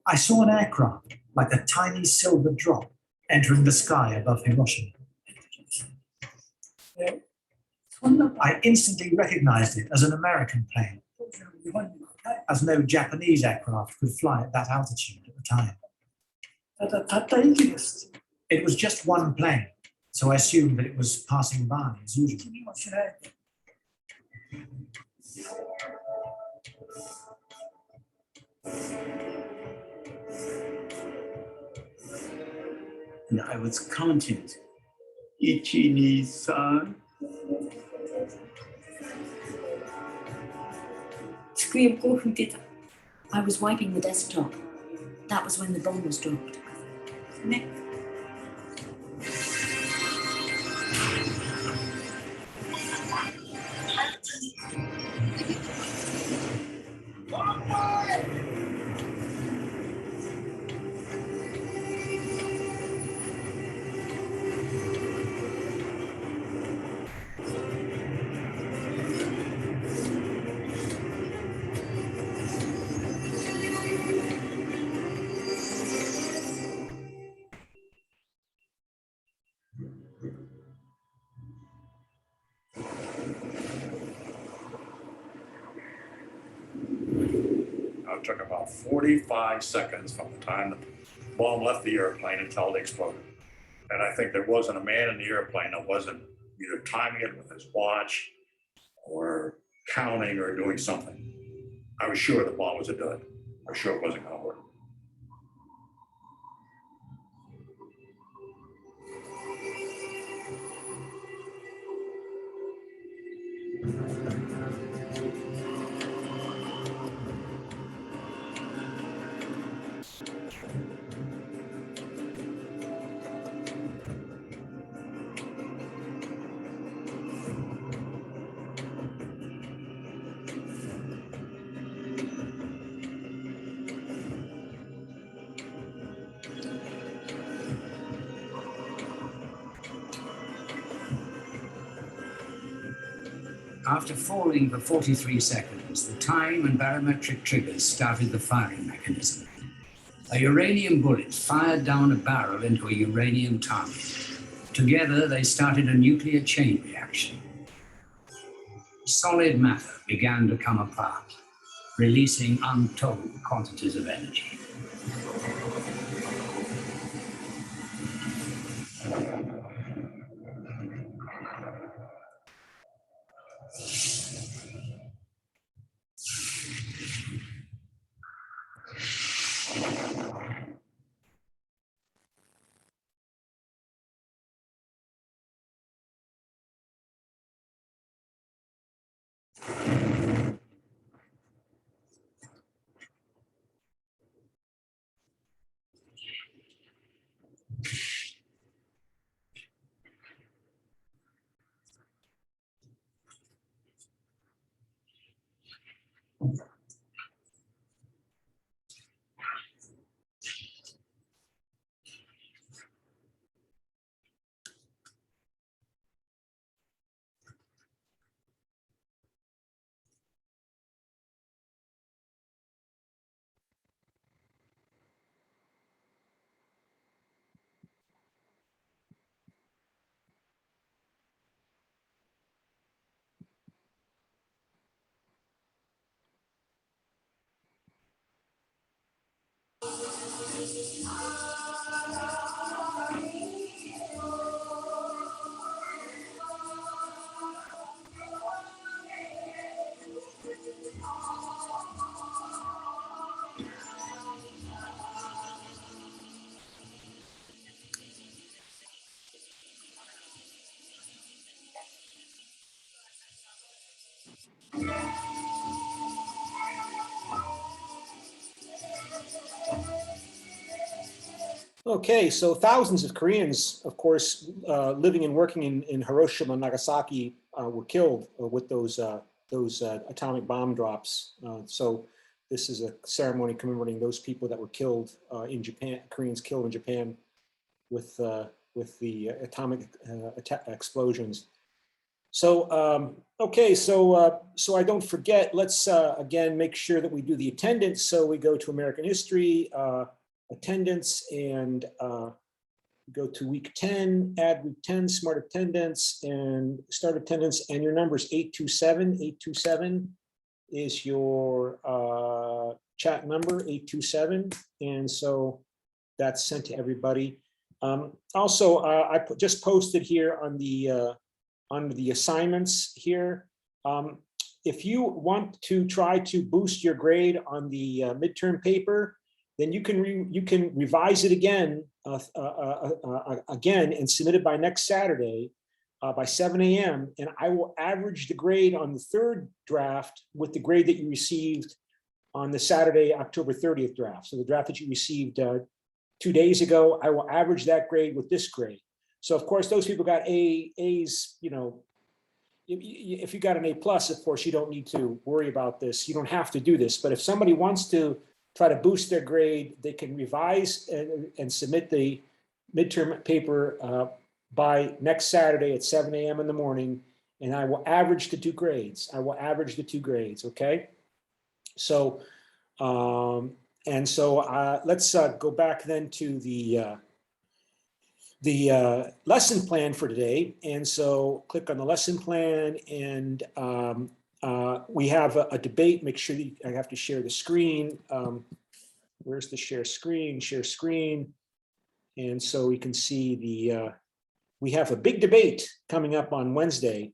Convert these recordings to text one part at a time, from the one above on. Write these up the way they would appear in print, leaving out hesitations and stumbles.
I saw an aircraft, like a tiny silver drop, entering the sky above Hiroshima. I instantly recognized it as an American plane, as no Japanese aircraft could fly at that altitude at the time. It was just one plane, so I assumed that it was passing by as usual. And I was counting. 1, 2, 3. I was wiping the desktop. That was when the bomb was dropped. It took about 45 seconds from the time the bomb left the airplane until it exploded. And I think there wasn't a man in the airplane that wasn't either timing it with his watch or counting or doing something. I was sure the bomb was a dud. I was sure it wasn't going to work. After falling for 43 seconds, the time and barometric triggers started the firing mechanism. A uranium bullet fired down a barrel into a uranium target. Together, they started a nuclear chain reaction. Solid matter began to come apart, releasing untold quantities of energy. Okay, so thousands of Koreans, of course, living and working in Hiroshima and Nagasaki were killed with those atomic bomb drops. So this is a ceremony commemorating those people that were killed in Japan, Koreans killed in Japan with atomic explosions. So, okay, so I don't forget, let's again make sure that we do the attendance. So we go to American history, attendance, and go to week 10, add week 10, smart attendance, and start attendance, and your number is 827. 827 is your chat number, 827. And so that's sent to everybody. Also, I just posted here on the under the assignments here. If you want to try to boost your grade on the midterm paper, then you can revise it again and submit it by next Saturday by 7 a.m. And I will average the grade on the third draft with the grade that you received on the Saturday, October 30th draft. So the draft that you received 2 days ago, I will average that grade with this grade. So of course, those people got A's, you know, if you got an A+, of course, you don't need to worry about this. You don't have to do this. But if somebody wants to try to boost their grade, they can revise and submit the midterm paper by next Saturday at 7 a.m. in the morning, and I will average the two grades. I will average the two grades, okay? So, let's go back then to the lesson plan for today. And so click on the lesson plan, and we have a debate. Make sure that I have to share the screen. Where's the share screen? Share screen. And so we can see we have a big debate coming up on Wednesday.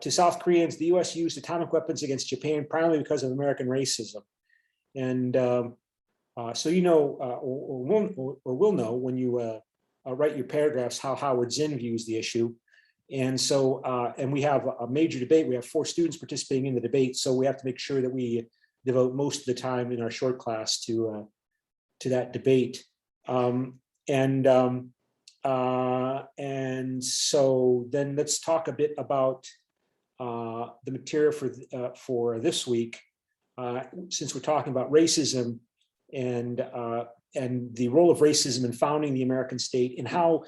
To South Koreans, the US used atomic weapons against Japan primarily because of American racism. And so you know, or will know when you write your paragraphs how Howard Zinn views the issue. And so, and we have a major debate. We have 4 students participating in the debate. So we have to make sure that we devote most of the time in our short class to that debate. And so then let's talk a bit about the material for this week, since we're talking about racism and the role of racism in founding the American state, and how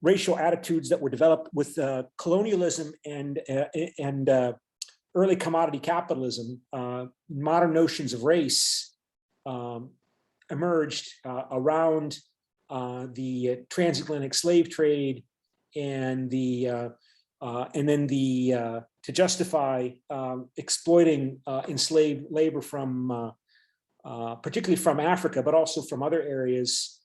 racial attitudes that were developed with colonialism and early commodity capitalism, modern notions of race emerged around the transatlantic slave trade, and then to justify exploiting enslaved labor from particularly from Africa, but also from other areas,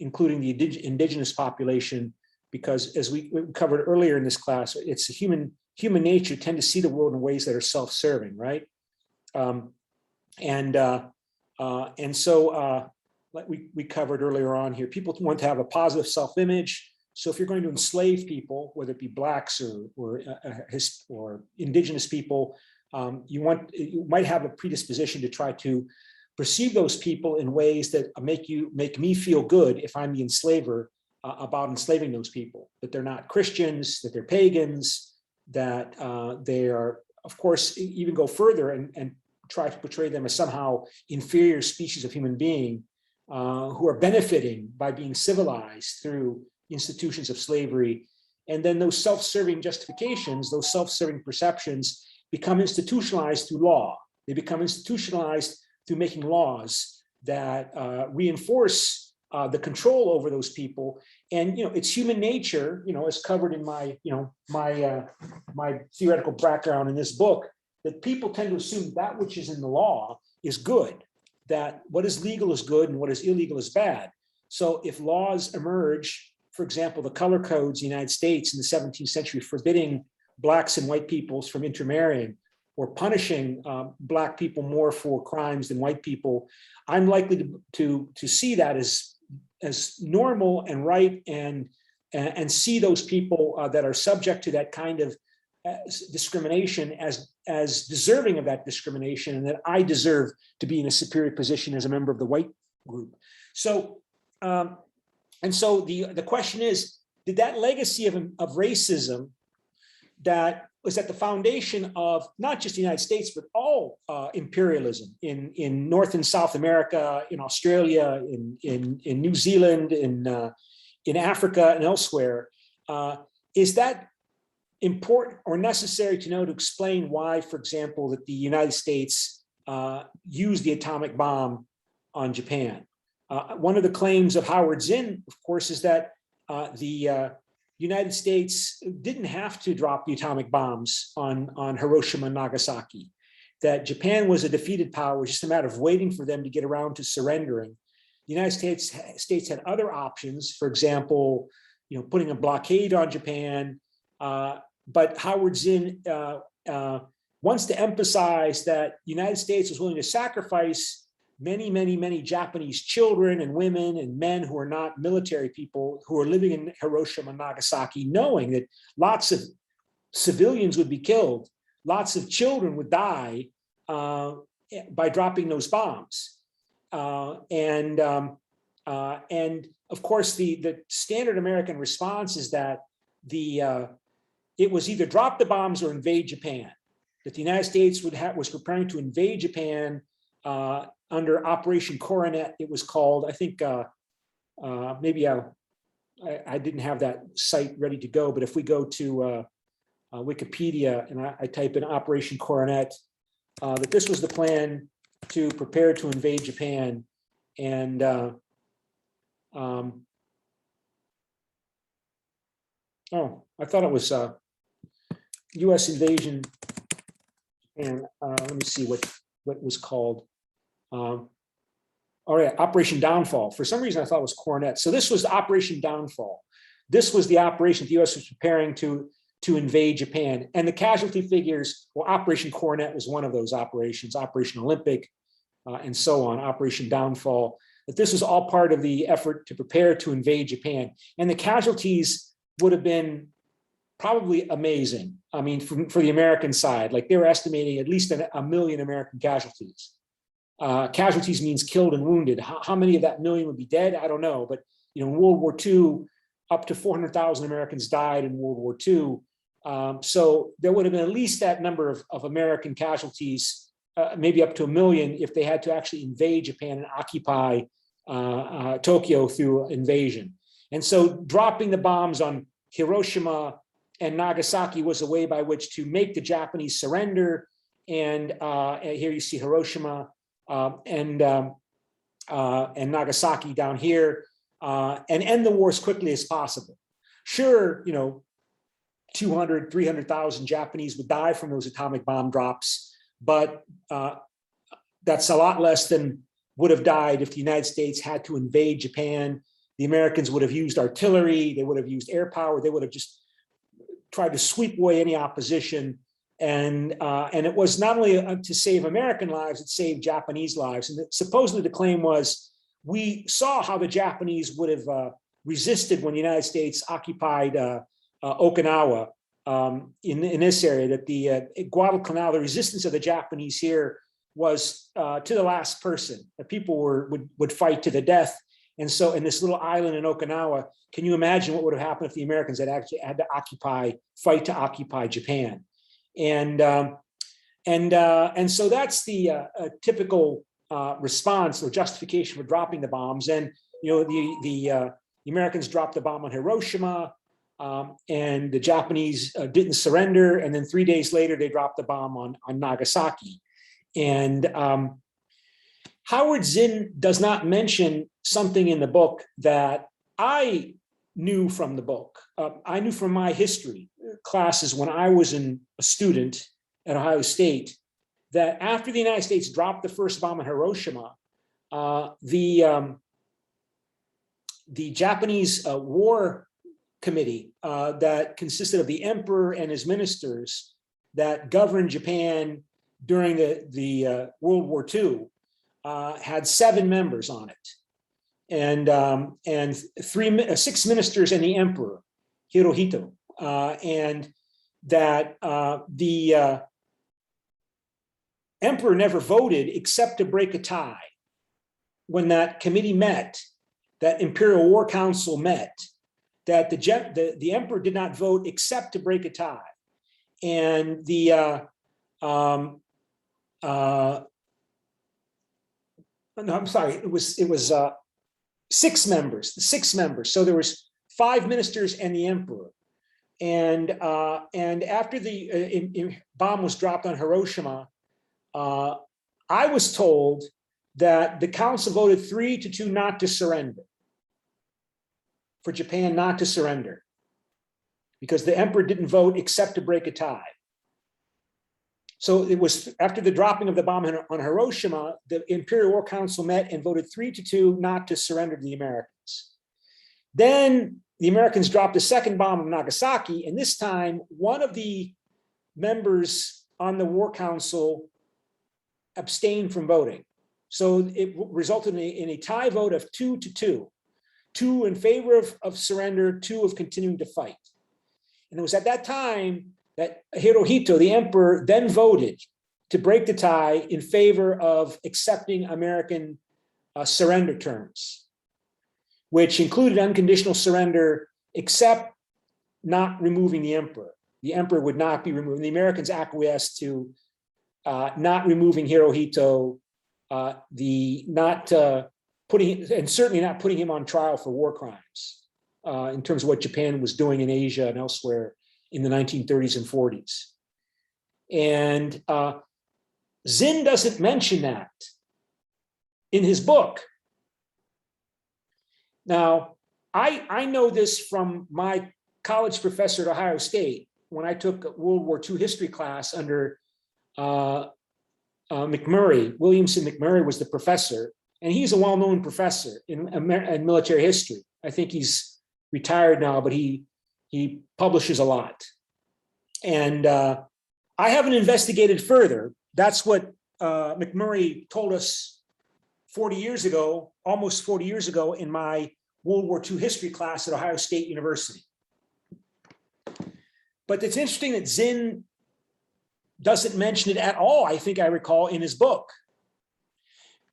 including the indigenous population, because as we covered earlier in this class, it's human nature tend to see the world in ways that are self-serving, right? So like we covered earlier on here, people want to have a positive self-image. So if you're going to enslave people, whether it be blacks or indigenous people, you might have a predisposition to try to perceive those people in ways that make me feel good if I'm the enslaver about enslaving those people, that they're not Christians, that they're pagans, that they are, of course, even go further and try to portray them as somehow inferior species of human being who are benefiting by being civilized through institutions of slavery. And then those self-serving justifications, those self-serving perceptions become institutionalized through law. They become institutionalized through making laws that reinforce the control over those people. And it's human nature, as covered in my my theoretical background in this book, that people tend to assume that which is in the law is good, that what is legal is good and what is illegal is bad. So if laws emerge, for example, the color codes in the United States in the 17th century forbidding blacks and white peoples from intermarrying, or punishing black people more for crimes than white people, I'm likely to see that as normal and right, and see those people that are subject to that kind of discrimination as deserving of that discrimination, and that I deserve to be in a superior position as a member of the white group. So, and so the question is, did that legacy of racism that was at the foundation of not just the United States, but all imperialism in North and South America, in Australia, in New Zealand, in Africa and elsewhere. Is that important or necessary to know to explain why, for example, that the United States used the atomic bomb on Japan? One of the claims of Howard Zinn, of course, is that the United States didn't have to drop the atomic bombs on Hiroshima and Nagasaki, that Japan was a defeated power. It was just a matter of waiting for them to get around to surrendering. The United States had other options, for example, putting a blockade on Japan. But Howard Zinn wants to emphasize that the United States was willing to sacrifice many Japanese children and women and men who are not military people who are living in Hiroshima and Nagasaki, knowing that lots of civilians would be killed, lots of children would die by dropping those bombs. And of course, the standard American response is that it was either drop the bombs or invade Japan, that the United States was preparing to invade Japan under Operation Coronet, it was called. I think maybe I didn't have that site ready to go, but if we go to Wikipedia and I type in Operation Coronet, that this was the plan to prepare to invade Japan. And oh, I thought it was U.S. invasion. And let me see what was called. All right, Operation Downfall. For some reason, I thought it was Coronet. So this was Operation Downfall. This was the operation the U.S. was preparing to invade Japan. And the casualty figures, well, Operation Coronet was one of those operations, Operation Olympic, and so on, Operation Downfall. That this was all part of the effort to prepare to invade Japan. And the casualties would have been probably amazing. I mean, for the American side, like they were estimating at least a million American casualties. Casualties means killed and wounded. How many of that million would be dead? I don't know. But in World War II, up to 400,000 Americans died in World War II. So there would have been at least that number of American casualties, maybe up to 1 million, if they had to actually invade Japan and occupy Tokyo through invasion. And so dropping the bombs on Hiroshima and Nagasaki was a way by which to make the Japanese surrender. And here you see Hiroshima and Nagasaki down here, and end the war as quickly as possible. Sure, 200, 300,000 Japanese would die from those atomic bomb drops, but that's a lot less than would have died if the United States had to invade Japan. The Americans would have used artillery, they would have used air power, they would have just tried to sweep away any opposition. And it was not only to save American lives, it saved Japanese lives. And supposedly the claim was, we saw how the Japanese would have resisted when the United States occupied Okinawa in this area, that the Guadalcanal, the resistance of the Japanese here was to the last person. The people would fight to the death. And so in this little island in Okinawa, can you imagine what would have happened if the Americans had actually had to fight to occupy Japan? And so that's the typical response or justification for dropping the bombs. And the Americans dropped the bomb on Hiroshima, and the Japanese didn't surrender. And then 3 days later, they dropped the bomb on Nagasaki. And Howard Zinn does not mention something in the book that I knew from the book. I knew from my history classes when I was a student at Ohio State, that after the United States dropped the first bomb on Hiroshima, the Japanese War Committee that consisted of the emperor and his ministers that governed Japan during the World War II had 7 members on it, and 6 ministers and the emperor Hirohito, and that the emperor never voted except to break a tie. When that committee met, that Imperial War Council met, that the emperor did not vote except to break a tie, and no, I'm sorry, it was 6 members, the 6 members. So there was 5 ministers and the emperor. And after the bomb was dropped on Hiroshima, I was told that the council voted 3-2 not to surrender, for Japan not to surrender, because the emperor didn't vote except to break a tie. So it was after the dropping of the bomb on Hiroshima, the Imperial War Council met and voted 3-2 not to surrender to the Americans. Then the Americans dropped a second bomb on Nagasaki, and this time one of the members on the War Council abstained from voting. So it resulted in a tie vote of 2-2, 2 in favor of surrender, 2 of continuing to fight. And it was at that time that Hirohito, the emperor, then voted to break the tie in favor of accepting American surrender terms, which included unconditional surrender, except not removing the emperor. The emperor would not be removed. The Americans acquiesced to not removing Hirohito, and certainly not putting him on trial for war crimes in terms of what Japan was doing in Asia and elsewhere in the 1930s and 40s. And Zinn doesn't mention that in his book. Now, I know this from my college professor at Ohio State when I took a World War II history class under McMurray. Williamson McMurray was the professor, and he's a well-known professor in military history. I think he's retired now, but he publishes a lot. And I haven't investigated further. That's what McMurray told us 40 years ago, almost 40 years ago, in my World War II history class at Ohio State University. But it's interesting that Zinn doesn't mention it at all, I think I recall, in his book.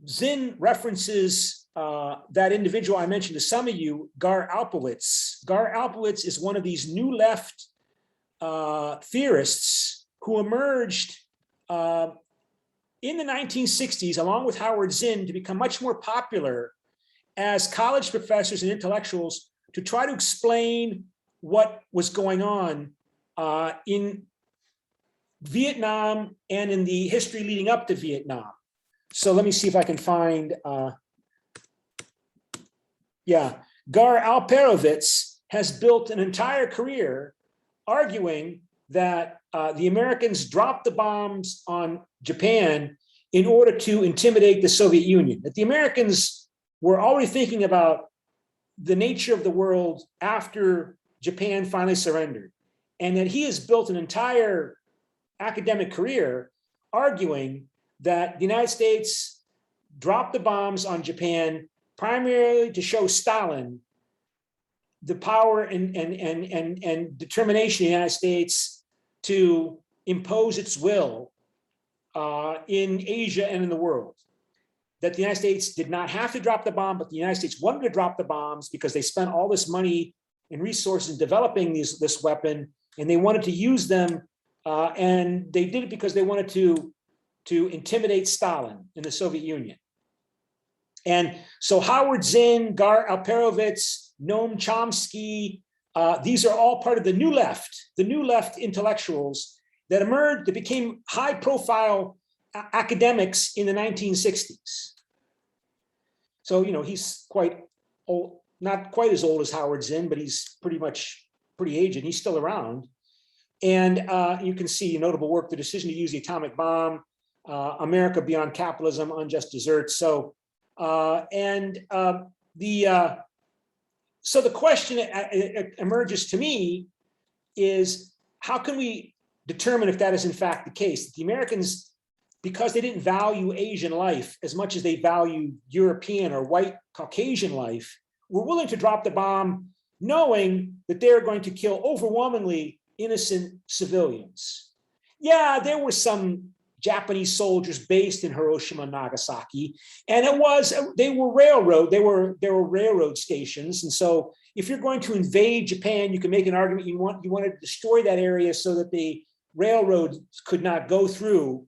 Zinn references that individual I mentioned to some of you, Gar Alpowitz. Gar Alpowitz is one of these new left theorists who emerged in the 1960s, along with Howard Zinn, to become much more popular as college professors and intellectuals to try to explain what was going on in Vietnam and in the history leading up to Vietnam. So let me see if I can find, Gar Alperovitz has built an entire career arguing that the Americans dropped the bombs on Japan in order to intimidate the Soviet Union, that the Americans were already thinking about the nature of the world after Japan finally surrendered, and that he has built an entire academic career arguing that the United States dropped the bombs on Japan primarily to show Stalin the power and determination of the United States to impose its will in Asia and in the world. That the United States did not have to drop the bomb, but the United States wanted to drop the bombs because they spent all this money and resources in developing this weapon, and they wanted to use them, and they did it because they wanted to intimidate Stalin in the Soviet Union. And so Howard Zinn, Gar Alperovitz, Noam Chomsky, these are all part of the new left intellectuals that emerged, that became high profile academics in the 1960s. So, he's quite old, not quite as old as Howard Zinn, but he's pretty aged. He's still around. And you can see notable work, The Decision to Use the Atomic Bomb, America Beyond Capitalism, Unjust Deserts. So, so the question emerges to me is, how can we determine if that is in fact the case? The Americans, because they didn't value Asian life as much as they valued European or white Caucasian life, were willing to drop the bomb knowing that they were going to kill overwhelmingly innocent civilians. Yeah, there were some Japanese soldiers based in Hiroshima and Nagasaki, and they were railroad stations. And so if you're going to invade Japan, you can make an argument you want to destroy that area so that the railroads could not go through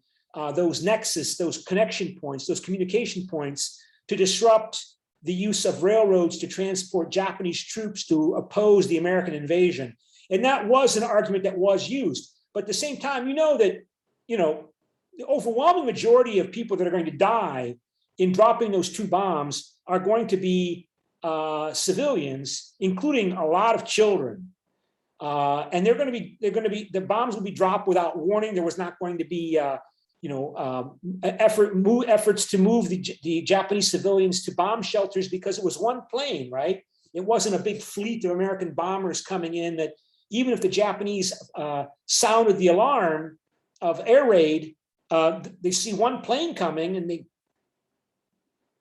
those nexus, those connection points, those communication points, to disrupt the use of railroads to transport Japanese troops to oppose the American invasion. And that was an argument that was used. But at the same time, you know that, the overwhelming majority of people that are going to die in dropping those two bombs are going to be civilians, including a lot of children. And the bombs will be dropped without warning. There was not going to be, efforts to move the Japanese civilians to bomb shelters because it was one plane, right? It wasn't a big fleet of American bombers coming in that even if the Japanese sounded the alarm of air raid, they see one plane coming and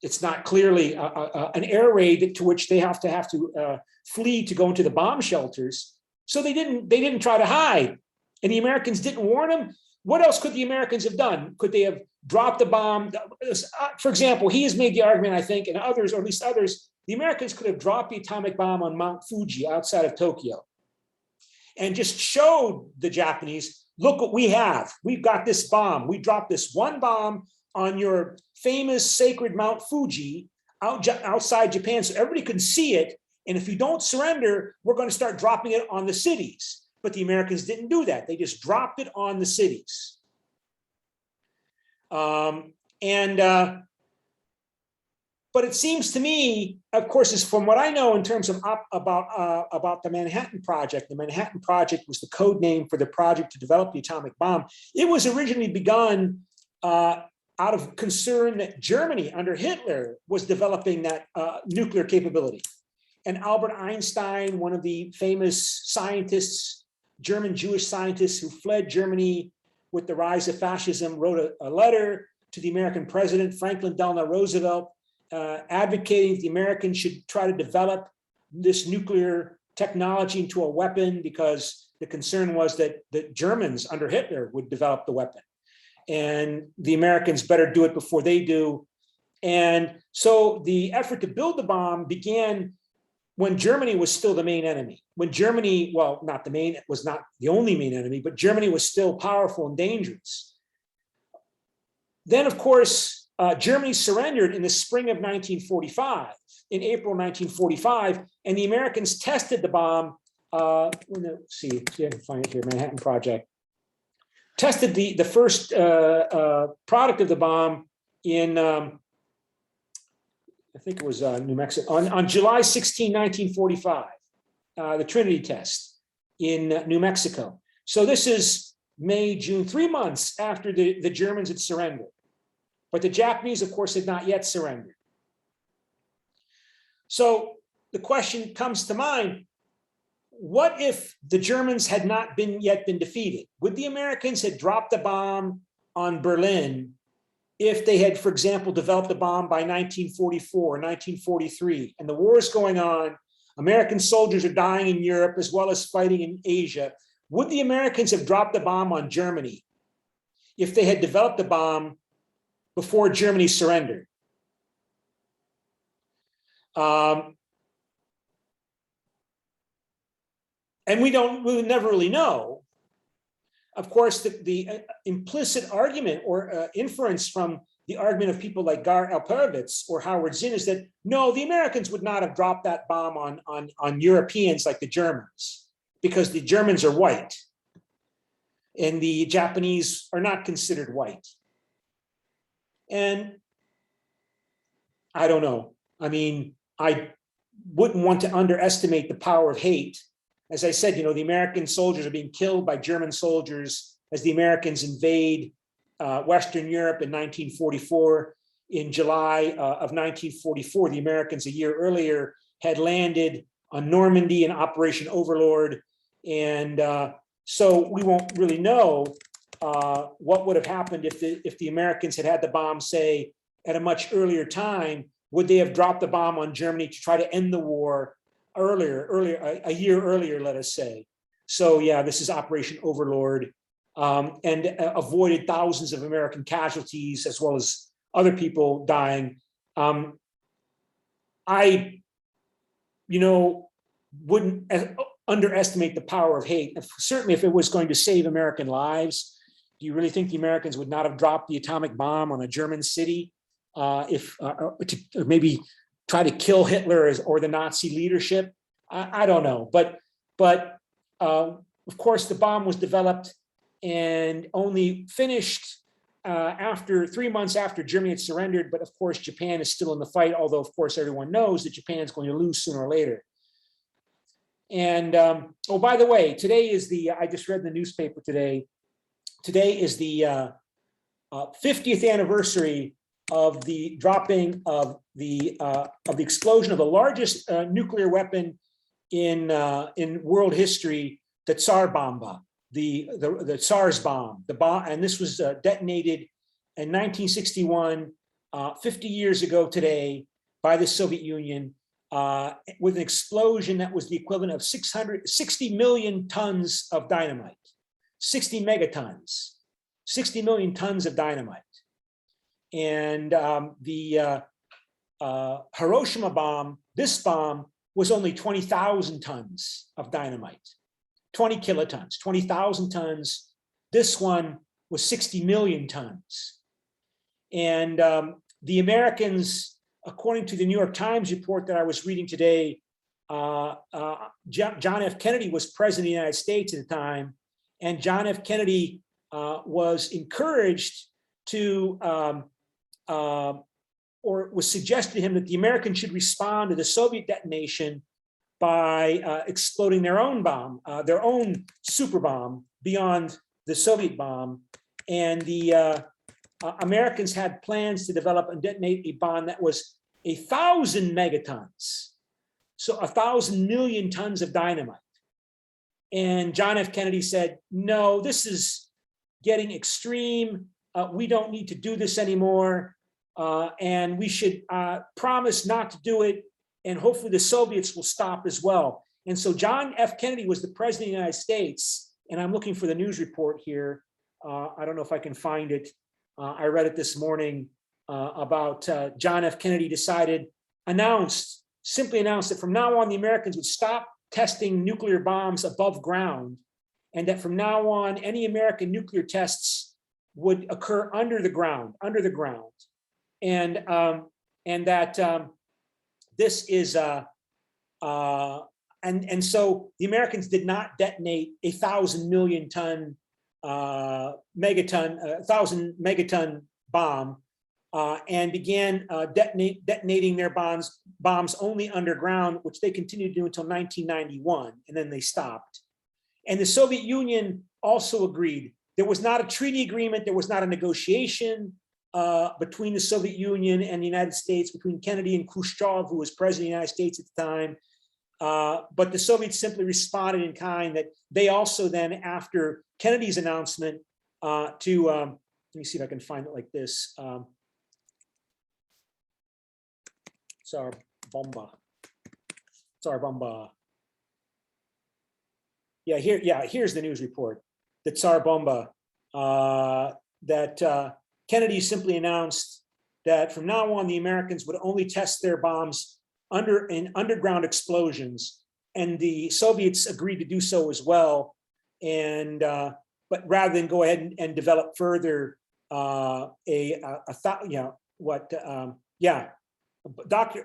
it's not clearly an air raid to which they have to flee to go into the bomb shelters. So they didn't try to hide, and the Americans didn't warn them. What else could the Americans have done? Could they have dropped the bomb? For example, he has made the argument, I think, and others, or at least others, the Americans could have dropped the atomic bomb on Mount Fuji outside of Tokyo and just showed the Japanese, look what we have. We've got this bomb. We dropped this one bomb on your famous sacred Mount Fuji outside Japan so everybody can see it. And if you don't surrender, we're going to start dropping it on the cities. But the Americans didn't do that. They just dropped it on the cities. But it seems to me, of course, is from what I know in terms of about the Manhattan Project. The Manhattan Project was the code name for the project to develop the atomic bomb. It was originally begun out of concern that Germany under Hitler was developing that nuclear capability. And Albert Einstein, one of the famous scientists, German Jewish scientists who fled Germany with the rise of fascism, wrote a letter to the American president, Franklin Delano Roosevelt, advocating the Americans should try to develop this nuclear technology into a weapon because the concern was that the Germans under Hitler would develop the weapon. And the Americans better do it before they do. And so the effort to build the bomb began when Germany was still the main enemy. When Germany, well, not the main, it was not the only main enemy, but Germany was still powerful and dangerous. Then, of course, Germany surrendered in the spring of 1945, in April 1945, and the Americans tested the bomb. Let's see if I can find it here, Manhattan Project. Tested the first product of the bomb in, I think it was New Mexico, on July 16, 1945, the Trinity test in New Mexico. So this is May, June, 3 months after the Germans had surrendered. But the Japanese, of course, had not yet surrendered. So the question comes to mind, what if the Germans had not yet been defeated? Would the Americans have dropped the bomb on Berlin if they had, for example, developed a bomb by 1944 or 1943, and the war is going on, American soldiers are dying in Europe as well as fighting in Asia? Would the Americans have dropped the bomb on Germany if they had developed the bomb before Germany surrendered? And we never really know. Of course, the implicit argument or inference from the argument of people like Gar Alperovitz or Howard Zinn is that, no, the Americans would not have dropped that bomb on Europeans like the Germans, because the Germans are white and the Japanese are not considered white. And I don't know. I mean, I wouldn't want to underestimate the power of hate. As I said, the American soldiers are being killed by German soldiers as the Americans invade Western Europe in 1944. In July of 1944, the Americans a year earlier had landed on Normandy in Operation Overlord. And so we won't really know what would have happened if the Americans had the bomb, say, at a much earlier time. Would they have dropped the bomb on Germany to try to end the war a year earlier, let us say? So yeah, this is Operation Overlord, and avoided thousands of American casualties as well as other people dying. I, wouldn't underestimate the power of hate. Certainly if it was going to save American lives. Do you really think the Americans would not have dropped the atomic bomb on a German city? If maybe try to kill Hitler or the Nazi leadership. I don't know, but of course the bomb was developed and only finished after 3 months after Germany had surrendered. But of course, Japan is still in the fight, although of course everyone knows that Japan is going to lose sooner or later. And oh, by the way, today is I just read in the newspaper today. Today is the 50th anniversary of the dropping of the explosion of the largest nuclear weapon in world history, the Tsar Bomba, the Tsar's bomb, and this was detonated in 1961, 50 years ago today, by the Soviet Union, with an explosion that was the equivalent of 60 million tons of dynamite, 60 megatons, 60 million tons of dynamite. And the Hiroshima bomb, this bomb, was only 20,000 tons of dynamite, 20 kilotons, 20,000 tons. This one was 60 million tons. And the Americans, according to the New York Times report that I was reading today, John F. Kennedy was president of the United States at the time, and John F. Kennedy was encouraged to, or was suggested to him that the Americans should respond to the Soviet detonation by exploding their own bomb, their own super bomb beyond the Soviet bomb. And the Americans had plans to develop and detonate a bomb that was 1,000 megatons, so 1,000 million tons of dynamite. And John F. Kennedy said, no, this is getting extreme. We don't need to do this anymore. And we should promise not to do it. And hopefully the Soviets will stop as well. And so John F. Kennedy was the president of the United States. And I'm looking for the news report here. I don't know if I can find it. I read it this morning about John F. Kennedy simply announced that from now on, the Americans would stop testing nuclear bombs above ground, and that from now on, any American nuclear tests would occur under the ground, and that this is and so the Americans did not detonate 1,000 million ton megaton, 1,000 megaton bomb, and began detonating their bombs only underground, which they continued to do until 1991, and then they stopped. And the Soviet Union also agreed. There was not a treaty agreement, there was not a negotiation between the Soviet Union and the United States, between Kennedy and Khrushchev, who was president of the United States at the time. But the Soviets simply responded in kind that they also then, after Kennedy's announcement let me see if I can find it like this. Tsar Bomba. Here's the news report. The Tsar Bomba, that Kennedy simply announced that from now on, the Americans would only test their bombs in underground explosions, and the Soviets agreed to do so as well. And but rather than go ahead and develop further Dr.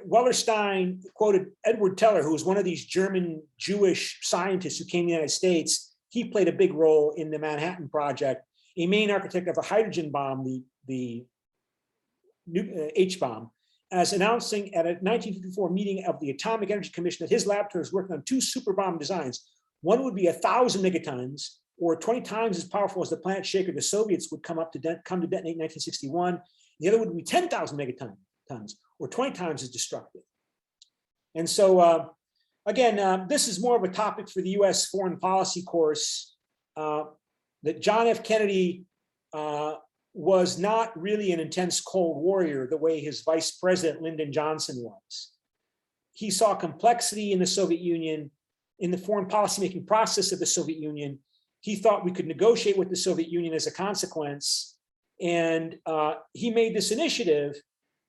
Wallerstein quoted Edward Teller, who was one of these German Jewish scientists who came to the United States. He played a big role in the Manhattan Project, a main architect of a hydrogen bomb, the H-bomb, as announcing at a 1954 meeting of the Atomic Energy Commission that his laboratory was working on 2 super bomb designs. One would be 1,000 megatons, or 20 times as powerful as the planet shaker the Soviets would come to detonate in 1961. The other would be 10,000 megatons, or 20 times as destructive. And so, again, this is more of a topic for the US foreign policy course, that John F. Kennedy was not really an intense Cold Warrior the way his vice president, Lyndon Johnson, was. He saw complexity in the Soviet Union, in the foreign policymaking process of the Soviet Union. He thought we could negotiate with the Soviet Union as a consequence. And he made this initiative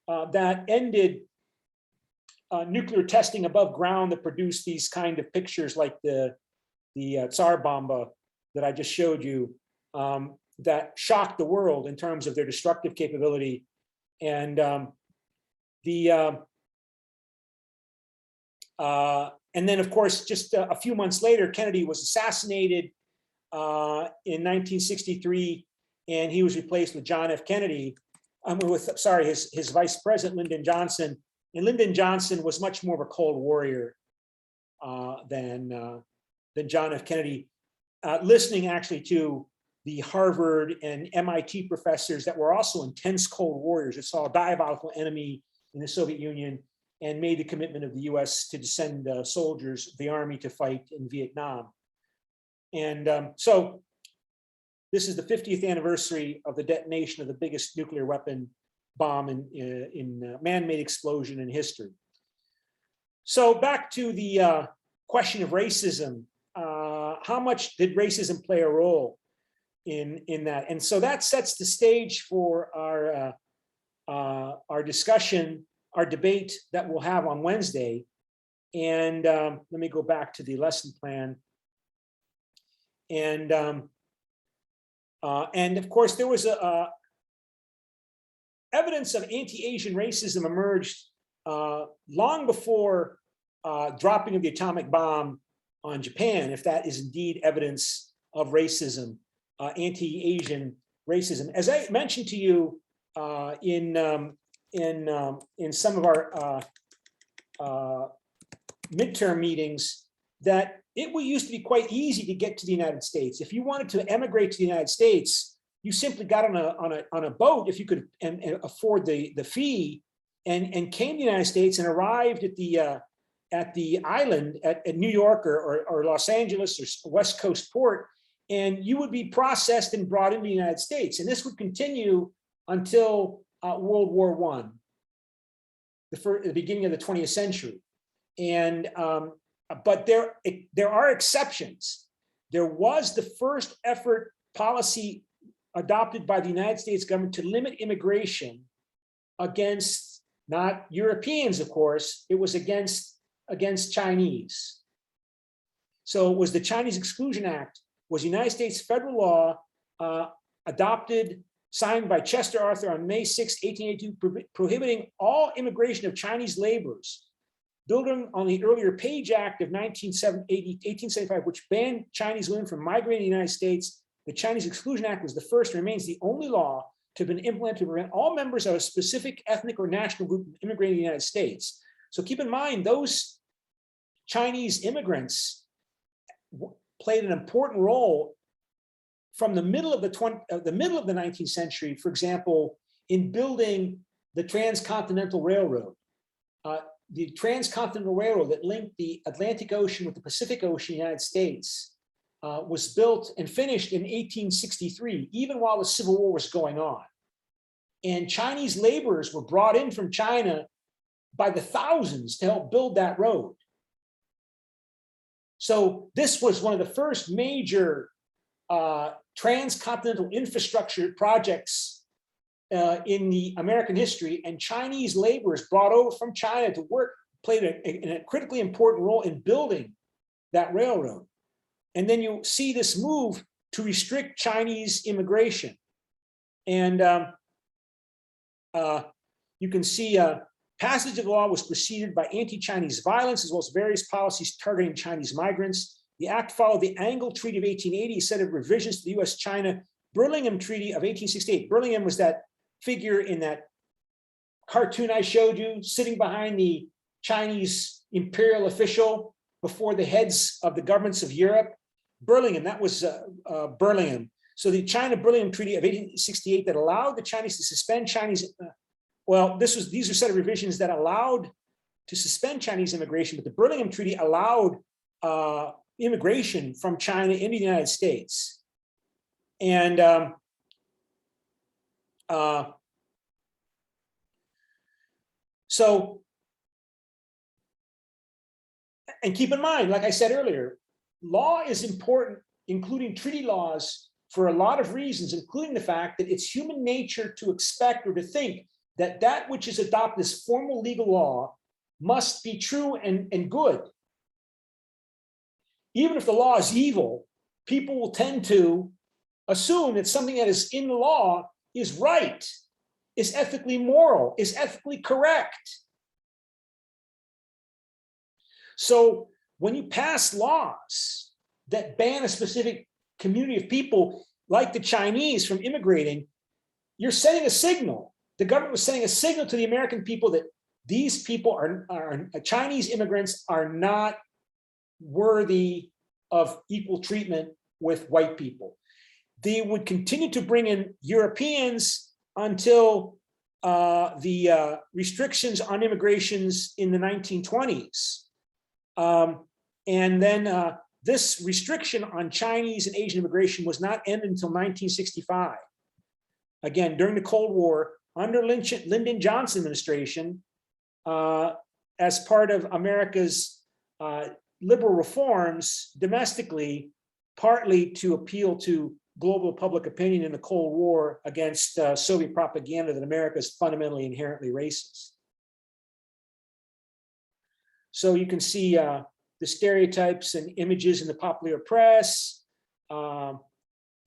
that ended nuclear testing above ground that produced these kind of pictures like the Tsar Bomba that I just showed you, that shocked the world in terms of their destructive capability. And And then, of course, just a few months later, Kennedy was assassinated in 1963, and he was replaced with John F. Kennedy. His vice president, Lyndon Johnson. And Lyndon Johnson was much more of a Cold Warrior than John F. Kennedy, listening actually to the Harvard and MIT professors that were also intense Cold Warriors that saw a diabolical enemy in the Soviet Union and made the commitment of the US to send soldiers, the army, to fight in Vietnam. And so this is the 50th anniversary of the detonation of the biggest nuclear weapon bomb in man-made explosion in history. So back to the question of racism. How much did racism play a role in that? And so that sets the stage for our discussion, our debate that we'll have on Wednesday. And let me go back to the lesson plan. And of course, there was evidence of anti-Asian racism emerged long before dropping of the atomic bomb on Japan, if that is indeed evidence of racism, anti-Asian racism. As I mentioned to you in some of our midterm meetings, that it used to be quite easy to get to the United States. If you wanted to emigrate to the United States, you simply got on a boat if you could and afford the fee, and came to the United States and arrived at the island at New York or Los Angeles or West Coast port, and you would be processed and brought into the United States. And this would continue until World War I, the beginning of the 20th century. And but there are exceptions. There was the first effort policy adopted by the United States government to limit immigration against, not Europeans, of course, it was against Chinese. So it was the Chinese Exclusion Act, was United States federal law adopted, signed by Chester Arthur on May 6, 1882, prohibiting all immigration of Chinese laborers, building on the earlier Page Act of 1875, which banned Chinese women from migrating to the United States. The Chinese Exclusion Act was the first and remains the only law to have been implemented to prevent all members of a specific ethnic or national group from immigrating to the United States. So keep in mind, those Chinese immigrants played an important role from the middle of the 19th century, for example, in building the Transcontinental Railroad. The Transcontinental Railroad that linked the Atlantic Ocean with the Pacific Ocean in the United States was built and finished in 1863, even while the Civil War was going on. And Chinese laborers were brought in from China by the thousands to help build that road. So this was one of the first major transcontinental infrastructure projects in the American history, and Chinese laborers brought over from China to work played a critically important role in building that railroad. And then you see this move to restrict Chinese immigration. And you can see passage of the law was preceded by anti-Chinese violence, as well as various policies targeting Chinese migrants. The act followed the Angle Treaty of 1880, a set of revisions to the US-China Burlingame Treaty of 1868. Burlingame was that figure in that cartoon I showed you, sitting behind the Chinese imperial official before the heads of the governments of Europe. Burlingame, that was Burlingame. So the China-Burlingame Treaty of 1868 that allowed the Chinese to suspend Chinese, these are a set of revisions that allowed to suspend Chinese immigration, but the Burlingame Treaty allowed immigration from China into the United States. And and keep in mind, like I said earlier, law is important, including treaty laws, for a lot of reasons, including the fact that it's human nature to expect or to think that that which is adopted as formal legal law must be true and good. Even if the law is evil, people will tend to assume that something that is in the law is right, is ethically moral, is ethically correct. So when you pass laws that ban a specific community of people like the Chinese from immigrating, you're sending a signal. The government was sending a signal to the American people that these people are Chinese immigrants are not worthy of equal treatment with white people. They would continue to bring in Europeans until the restrictions on immigrations in the 1920s. And then this restriction on Chinese and Asian immigration was not ended until 1965. Again, during the Cold War, under Lyndon Johnson administration, as part of America's liberal reforms domestically, partly to appeal to global public opinion in the Cold War against Soviet propaganda that America is fundamentally inherently racist. So you can see the stereotypes and images in the popular press.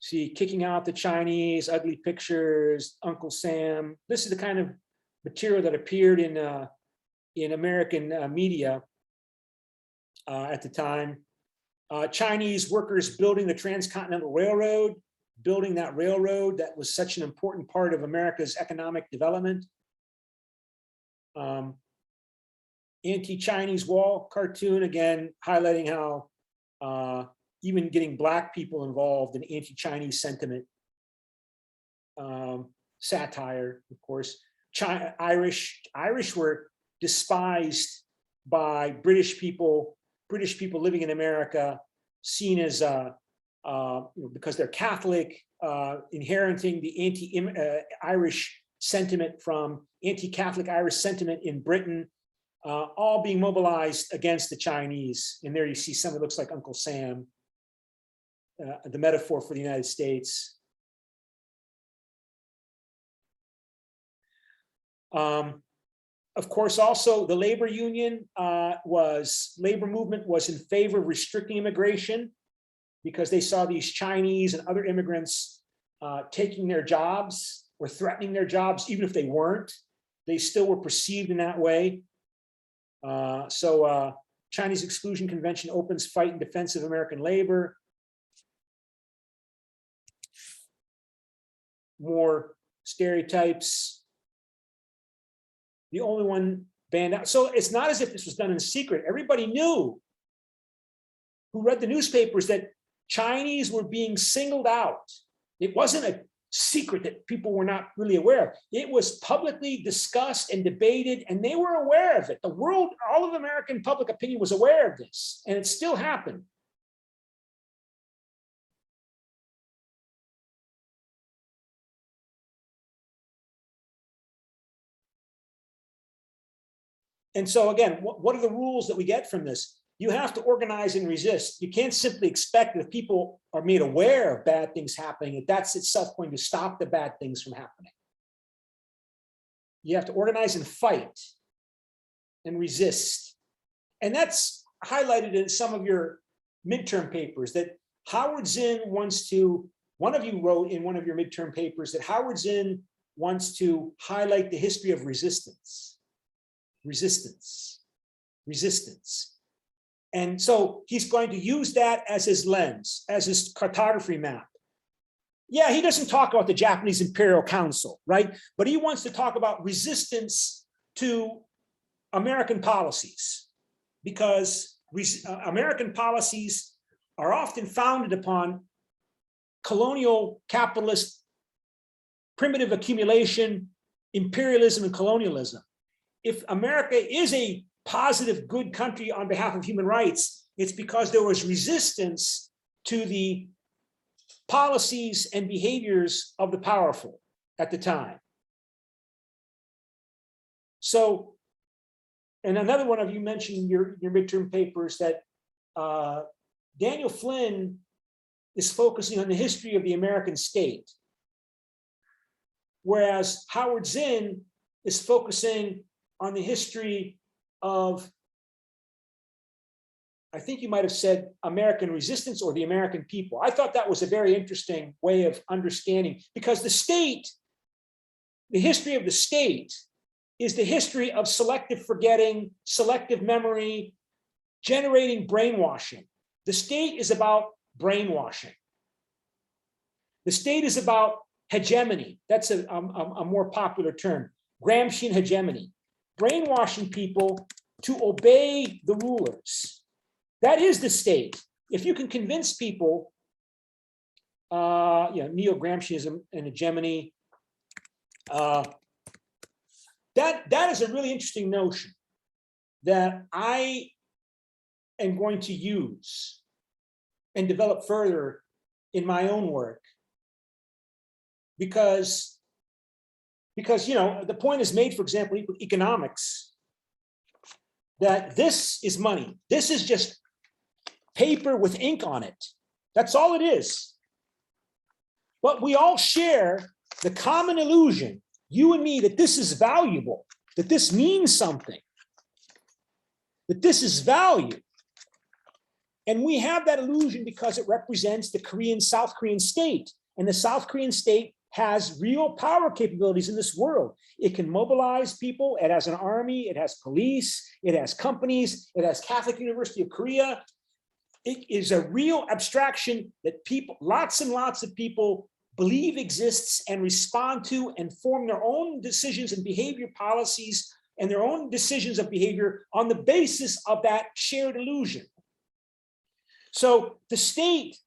See kicking out the Chinese, ugly pictures, Uncle Sam. This is the kind of material that appeared in American media at the time. Chinese workers building the Transcontinental Railroad, building that railroad that was such an important part of America's economic development. Anti-Chinese wall cartoon, again, highlighting how even getting Black people involved in anti-Chinese sentiment. Satire, of course. Irish were despised by British people living in America, seen as because they're Catholic, inheriting the anti-Irish sentiment from anti-Catholic Irish sentiment in Britain, all being mobilized against the Chinese. And there you see someone that looks like Uncle Sam, the metaphor for the United States. Of course, also the labor union labor movement was in favor of restricting immigration because they saw these Chinese and other immigrants taking their jobs or threatening their jobs, even if they weren't. They still were perceived in that way. So Chinese Exclusion Convention opens fight in defense of American labor. More stereotypes. The only one banned out. So it's not as if this was done in secret. Everybody knew, who read the newspapers, that Chinese were being singled out. It wasn't a secret that people were not really aware of. It was publicly discussed and debated, and they were aware of it. The world, all of American public opinion was aware of this, and it still happened. And so again, what are the rules that we get from this? You have to organize and resist. You can't simply expect that if people are made aware of bad things happening, that's itself going to stop the bad things from happening. You have to organize and fight and resist. And that's highlighted in some of your midterm papers that Howard Zinn wants to, one of you wrote in one of your midterm papers that Howard Zinn wants to highlight the history of resistance. And so he's going to use that as his lens, as his cartography map. Yeah, he doesn't talk about the Japanese Imperial Council, right? But he wants to talk about resistance to American policies, because American policies are often founded upon colonial capitalist, primitive accumulation, imperialism, and colonialism. If America is a positive, good country on behalf of human rights, it's because there was resistance to the policies and behaviors of the powerful at the time. So, and another one of you mentioned in your midterm papers that Daniel Flynn is focusing on the history of the American state, whereas Howard Zinn is focusing on the history of, I think you might have said American resistance or the American people. I thought that was a very interesting way of understanding, because the state, the history of the state is the history of selective forgetting, selective memory, generating brainwashing. The state is about brainwashing. The state is about hegemony. That's a more popular term. Gramscian hegemony. Brainwashing people to obey the rulers. That is the state. If you can convince people, neo-Gramscianism and hegemony, that is a really interesting notion that I am going to use and develop further in my own work. Because the point is made, for example, economics, that this is money. This is just paper with ink on it. That's all it is. But we all share the common illusion, you and me, that this is valuable, that this means something, that this is value. And we have that illusion because it represents the South Korean state. And the South Korean state has real power capabilities in this world. It can mobilize people. It has an army. It has police. It has companies. It has Catholic University of Korea. It is a real abstraction that people, lots and lots of people believe exists and respond to and form their own decisions and behavior policies and their own decisions of behavior on the basis of that shared illusion. So the state,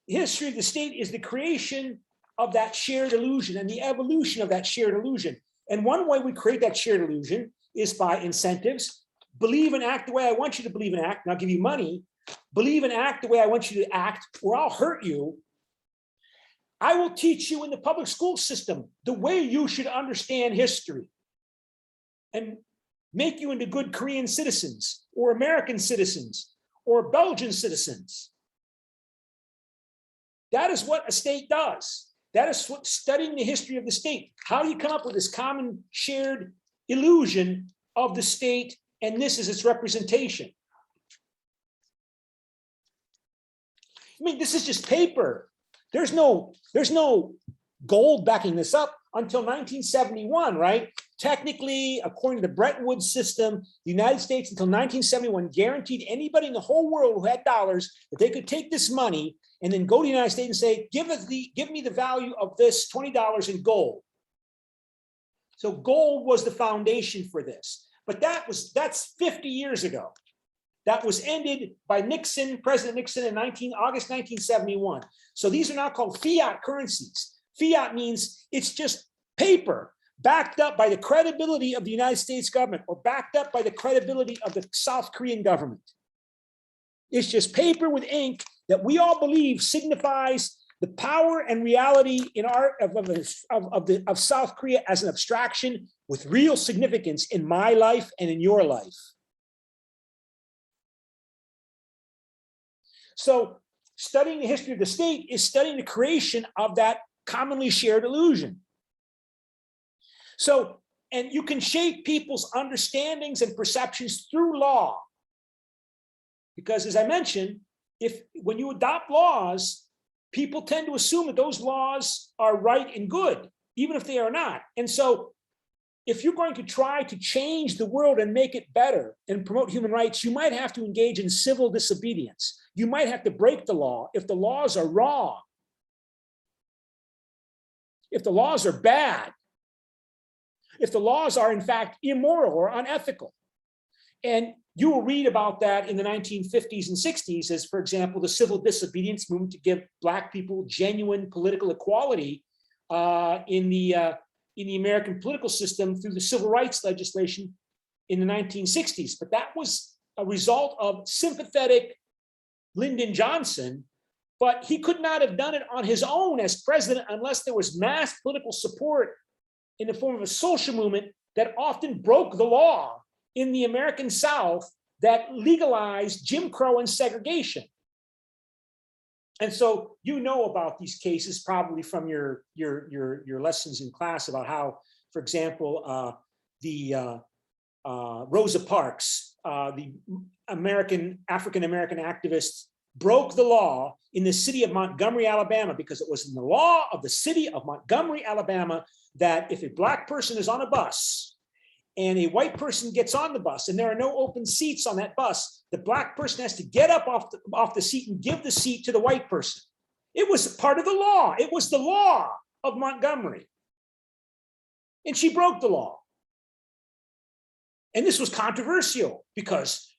history of the state is the creation of that shared illusion and the evolution of that shared illusion. And one way we create that shared illusion is by incentives. Believe and act the way I want you to believe and act, and I'll give you money. Believe and act the way I want you to act, or I'll hurt you. I will teach you in the public school system the way you should understand history and make you into good Korean citizens or American citizens or Belgian citizens. That is what a state does. That is what studying the history of the state. How do you come up with this common shared illusion of the state, and this is its representation? I mean, this is just paper. There's no gold backing this up until 1971, right? Technically, according to the Bretton Woods system, the United States until 1971 guaranteed anybody in the whole world who had dollars that they could take this money and then go to the United States and say, give me the value of this $20 in gold. So gold was the foundation for this. But that's 50 years ago. That was ended by Nixon, President Nixon in August 1971. So these are now called fiat currencies. Fiat means it's just paper backed up by the credibility of the United States government or backed up by the credibility of the South Korean government. It's just paper with ink that we all believe signifies the power and reality in of South Korea as an abstraction with real significance in my life and in your life. So studying the history of the state is studying the creation of that commonly shared illusion. So, and you can shape people's understandings and perceptions through law. Because as I mentioned, when you adopt laws, people tend to assume that those laws are right and good, even if they are not. And so if you're going to try to change the world and make it better and promote human rights, you might have to engage in civil disobedience. You might have to break the law if the laws are wrong, if the laws are bad, if the laws are in fact immoral or unethical. And you will read about that in the 1950s and 60s as, for example, the civil disobedience movement to give Black people genuine political equality in the American political system through the civil rights legislation in the 1960s. But that was a result of sympathetic Lyndon Johnson, but he could not have done it on his own as president unless there was mass political support in the form of a social movement that often broke the law in the American South that legalized Jim Crow and segregation. And so you know about these cases probably from your lessons in class about how, for example, Rosa Parks, the African-American activist, broke the law in the city of Montgomery, Alabama, because it was in the law of the city of Montgomery, Alabama, that if a Black person is on a bus and a white person gets on the bus and there are no open seats on that bus, the black person has to get up off the seat and give the seat to the white person. It was part of the law. It was the law of Montgomery. And she broke the law. And this was controversial because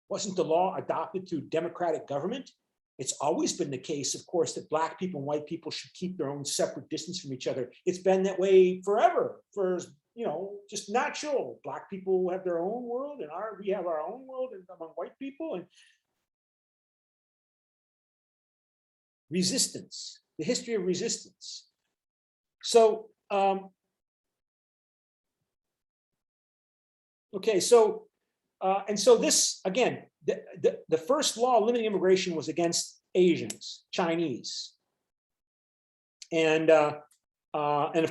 wasn't the law adopted through democratic government? It's always been the case, of course, that black people and white people should keep their own separate distance from each other. It's been that way forever, for, you know, just natural. Black people have their own world and we have our own world among white people. And resistance, the history of resistance. So, okay, so, and so this, again, the first law limiting immigration was against Asians, Chinese. And of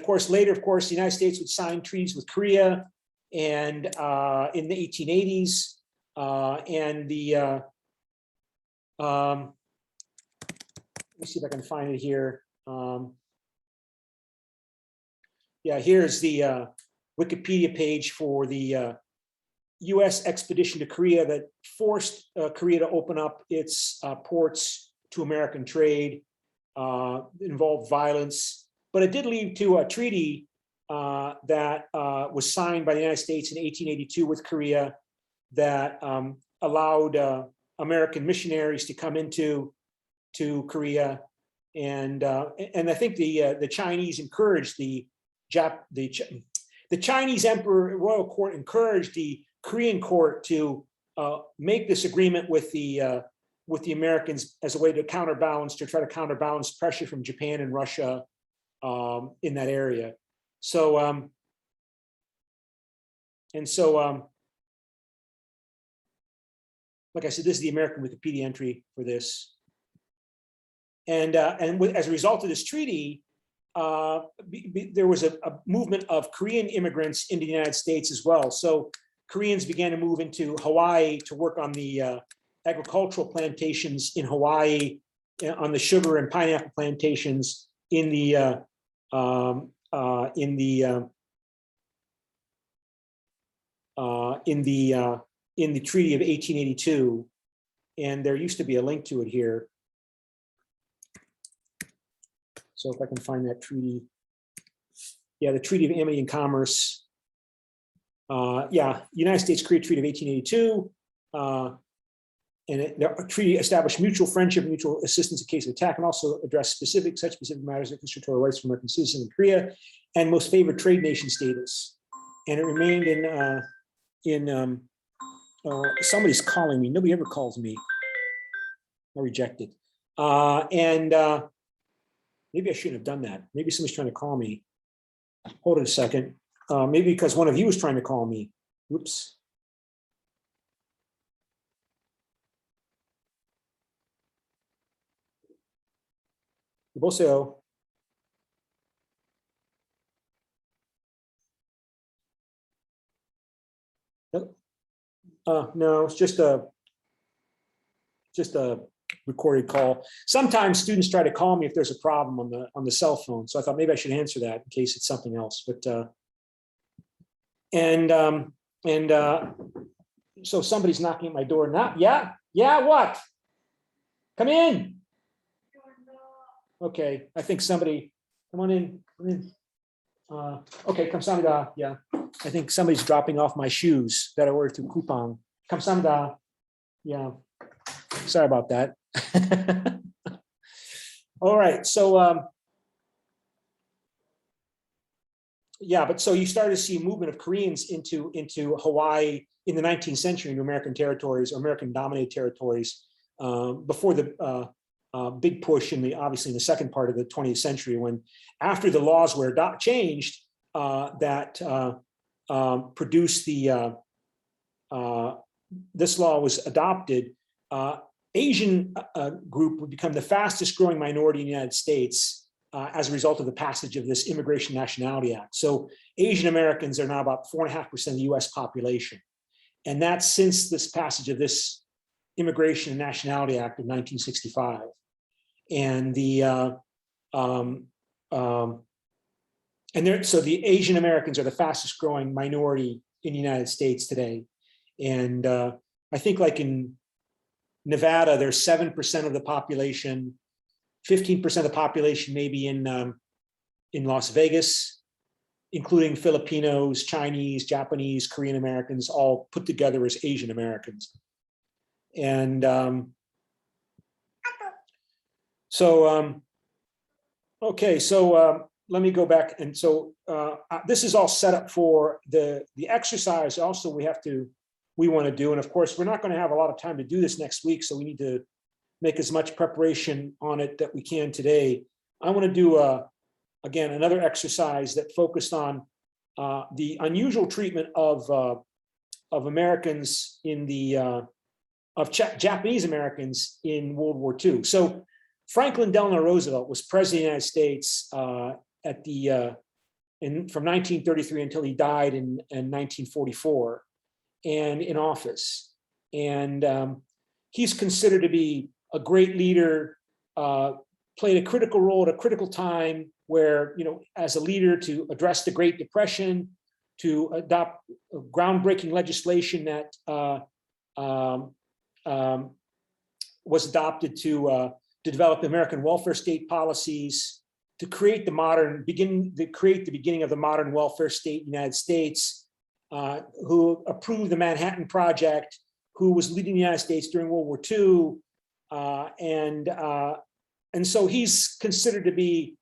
course, later, of course, the United States would sign treaties with Korea and in the 1880s. And the, let me see if I can find it here. Yeah, here's the Wikipedia page for the US expedition to Korea that forced Korea to open up its ports to American trade, involved violence, but it did lead to a treaty that was signed by the United States in 1882 with Korea that allowed American missionaries to come into Korea, and I think the Chinese encouraged the Chinese Emperor Royal Court encouraged the Korean court to make this agreement with the Americans as a way to try to counterbalance pressure from Japan and Russia in that area. So like I said, this is the American Wikipedia entry for this. And as a result of this treaty, there was a movement of Korean immigrants into the United States as well. So Koreans began to move into Hawaii to work on the agricultural plantations in Hawaii, on the sugar and pineapple plantations in the Treaty of 1882. And there used to be a link to it here. So if I can find that treaty. Yeah, the Treaty of Amity and Commerce. Yeah, United States-Korea Treaty of 1882. And the treaty established mutual friendship, mutual assistance in case of attack, and also addressed such specific matters as constitutional rights for American citizens in Korea and most favored trade nation status. And it remained somebody's calling me. Nobody ever calls me. I reject it. Maybe I shouldn't have done that. Maybe somebody's trying to call me. Hold it a second. Maybe because one of you was trying to call me. Whoops. 여보세요. No, it's just a recorded call. Sometimes students try to call me if there's a problem on the cell phone. So I thought maybe I should answer that in case it's something else. But so somebody's knocking at my door. Yeah, what? Come in. Okay, I think somebody, come on in. Okay, 감사합니다. Yeah, I think somebody's dropping off my shoes that I ordered through Coupang. 감사합니다. Yeah, sorry about that. All right, so yeah, but so you started to see a movement of Koreans into Hawaii in the 19th century, into American territories or American dominated territories before the big push obviously in the second part of the 20th century, when after the laws were changed that produced this law was adopted, Asian group would become the fastest growing minority in the United States as a result of the passage of this Immigration Nationality Act. So Asian Americans are now about 4.5% of the US population. And that's since this passage of this Immigration and Nationality Act of 1965. And so the Asian Americans are the fastest growing minority in the United States today. And I think like in Nevada, there's 7% of the population, 15% of the population maybe in Las Vegas, including Filipinos, Chinese, Japanese, Korean Americans, all put together as Asian Americans. And okay, so let me go back. And so this is all set up for the exercise also we want to do. And of course, we're not going to have a lot of time to do this next week, so we need to make as much preparation on it that we can today. I want to do, again, another exercise that focused on the unusual treatment of Americans in the, Japanese Americans in World War II. So Franklin Delano Roosevelt was president of the United States from 1933 until he died in 1944. And in office. And he's considered to be a great leader, played a critical role at a critical time where, as a leader to address the Great Depression, to adopt groundbreaking legislation that was adopted to develop American welfare state policies, to create the beginning of the modern welfare state in the United States, who approved the Manhattan Project, who was leading the United States during World War II. And so he's considered to be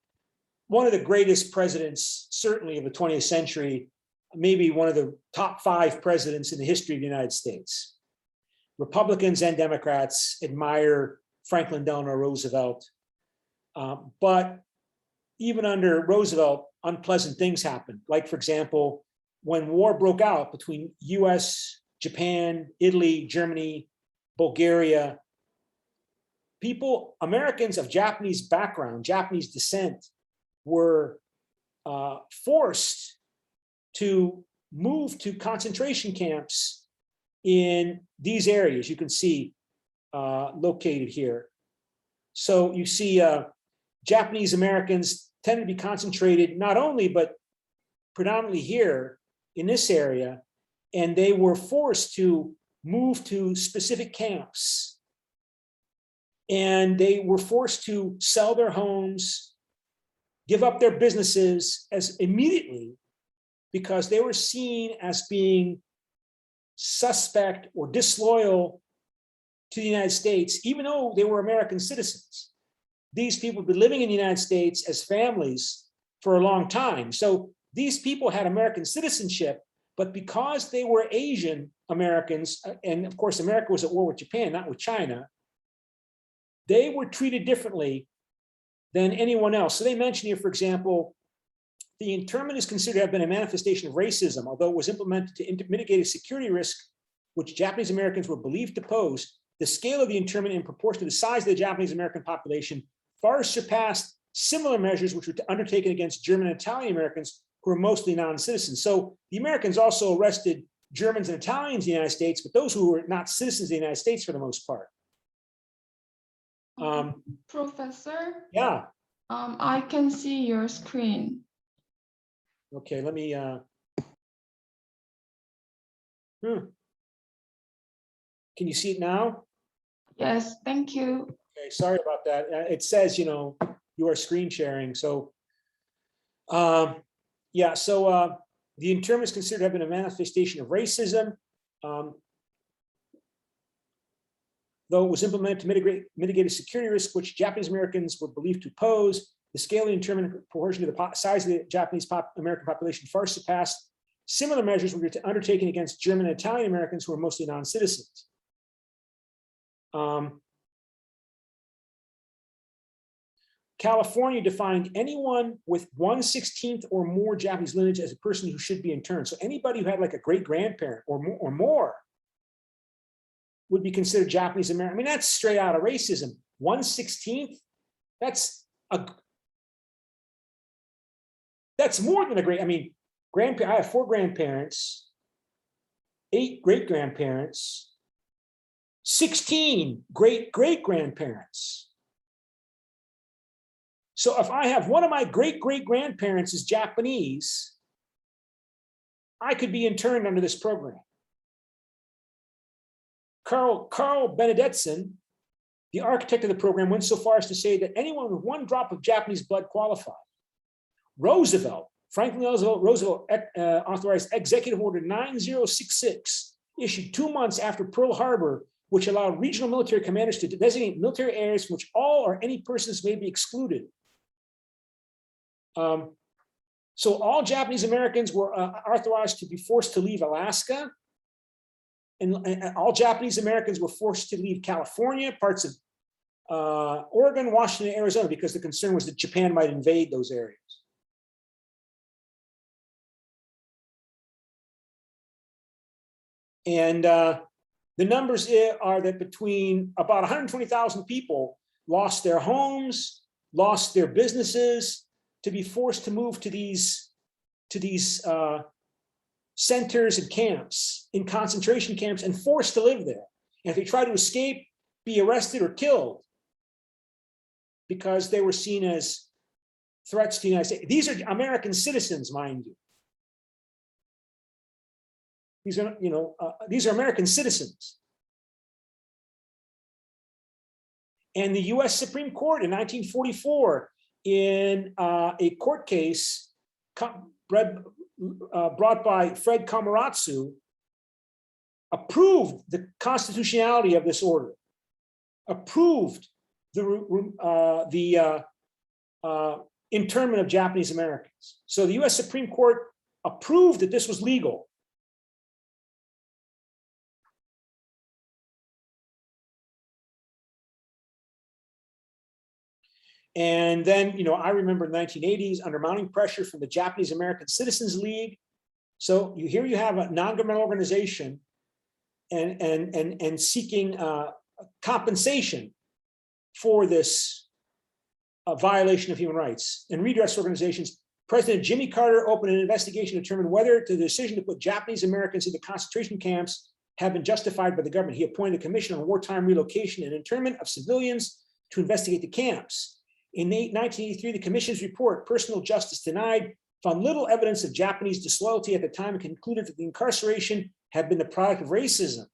one of the greatest presidents, certainly of the 20th century, maybe one of the top 5 presidents in the history of the United States. Republicans and Democrats admire Franklin Delano Roosevelt. But even under Roosevelt, unpleasant things happened. Like, for example, when war broke out between US, Japan, Italy, Germany, Bulgaria, Americans of Japanese background, Japanese descent, were forced to move to concentration camps in these areas. You can see located here. So you see Japanese Americans tend to be concentrated not only, but predominantly here in this area, and they were forced to move to specific camps. And they were forced to sell their homes, give up their businesses immediately, because they were seen as being suspect or disloyal to the United States, even though they were American citizens. These people had been living in the United States as families for a long time. So these people had American citizenship, but because they were Asian Americans, and of course, America was at war with Japan, not with China, they were treated differently than anyone else. So they mention here, for example, the internment is considered to have been a manifestation of racism, although it was implemented to mitigate a security risk which Japanese Americans were believed to pose. The scale of the internment in proportion to the size of the Japanese American population far surpassed similar measures which were undertaken against German and Italian Americans who were mostly non-citizens. So the Americans also arrested Germans and Italians in the United States, but those who were not citizens of the United States for the most part. Professor? Yeah. I can see your screen. Okay, let me. Can you see it now? Yes, thank you. Okay, sorry about that. It says, you are screen sharing. So, yeah, so the internment is considered to have been a manifestation of racism. Though it was implemented to mitigate a security risk which Japanese Americans were believed to pose, the scale of the internment in proportion to the size of the Japanese American population far surpassed similar measures which were undertaken against German and Italian Americans who were mostly non-citizens. California defined anyone with 1/16 or more Japanese lineage as a person who should be interned. So anybody who had like a great-grandparent or more would be considered Japanese American. I mean, that's straight out of racism. 1/16, that's more than a great, I mean, I have 4 grandparents, 8 great-grandparents, 16 great-great-grandparents. So if I have one of my great-great-grandparents is Japanese, I could be interned under this program. Carl Benedetson, the architect of the program, went so far as to say that anyone with one drop of Japanese blood qualified. Franklin Roosevelt authorized Executive Order 9066, issued 2 months after Pearl Harbor, which allowed regional military commanders to designate military areas from which all or any persons may be excluded. So all Japanese Americans were authorized to be forced to leave Alaska, and all Japanese Americans were forced to leave California, parts of Oregon, Washington, and Arizona, because the concern was that Japan might invade those areas. And the numbers are that between about 120,000 people lost their homes, lost their businesses, to be forced to move to these centers and camps, in concentration camps, and forced to live there. And if they tried to escape, be arrested or killed because they were seen as threats to the United States. These are American citizens, mind you. These are, these are American citizens. And the US Supreme Court in 1944, in a court case brought by Fred Komaratsu, approved the constitutionality of this order, approved the internment of Japanese Americans. So the US Supreme Court approved that this was legal. And then, I remember in the 1980s, under mounting pressure from the Japanese American Citizens League. So here you have a non-governmental organization and seeking compensation for this violation of human rights. And redress organizations, President Jimmy Carter opened an investigation to determine whether the decision to put Japanese Americans into concentration camps had been justified by the government. He appointed a commission on wartime relocation and internment of civilians to investigate the camps. In 1983, the commission's report, Personal Justice Denied, found little evidence of Japanese disloyalty at the time and concluded that the incarceration had been the product of racism.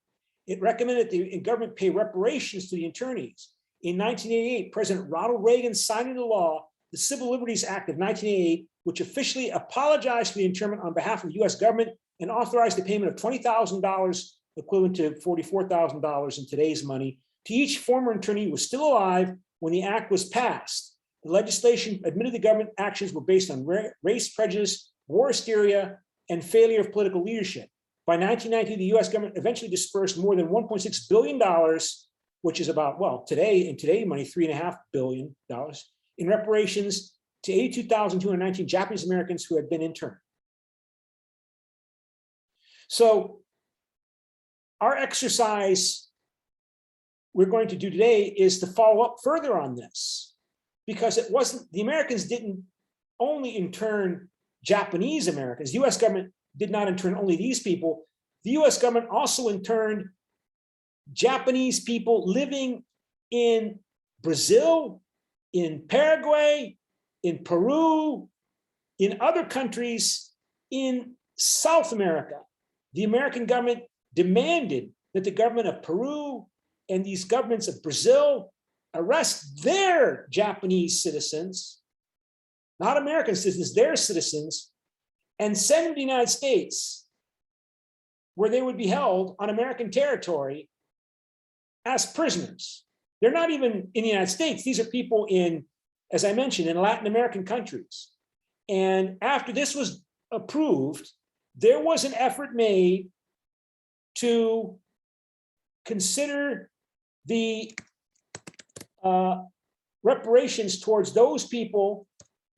It recommended the government pay reparations to the internees. In 1988, President Ronald Reagan signed into law the Civil Liberties Act of 1988, which officially apologized for the internment on behalf of the US government and authorized the payment of $20,000, equivalent to $44,000 in today's money, to each former internee who was still alive when the act was passed. The legislation admitted the government actions were based on race prejudice, war hysteria, and failure of political leadership. By 1990, the US government eventually dispersed more than $1.6 billion, which is about, well, in today's money, $3.5 billion in reparations to 82,219 Japanese Americans who had been interned. So our exercise we're going to do today is to follow up further on this, because it wasn't, the Americans didn't only intern Japanese Americans. The US government did not intern only these people. The US government also interned Japanese people living in Brazil, in Paraguay, in Peru, in other countries in South America. The American government demanded that the government of Peru and these governments of Brazil arrest their Japanese citizens, not American citizens, their citizens, and send them to the United States, where they would be held on American territory as prisoners. They're not even in the United States. These are people in, as I mentioned, in Latin American countries. And after this was approved, there was an effort made to consider the reparations towards those people,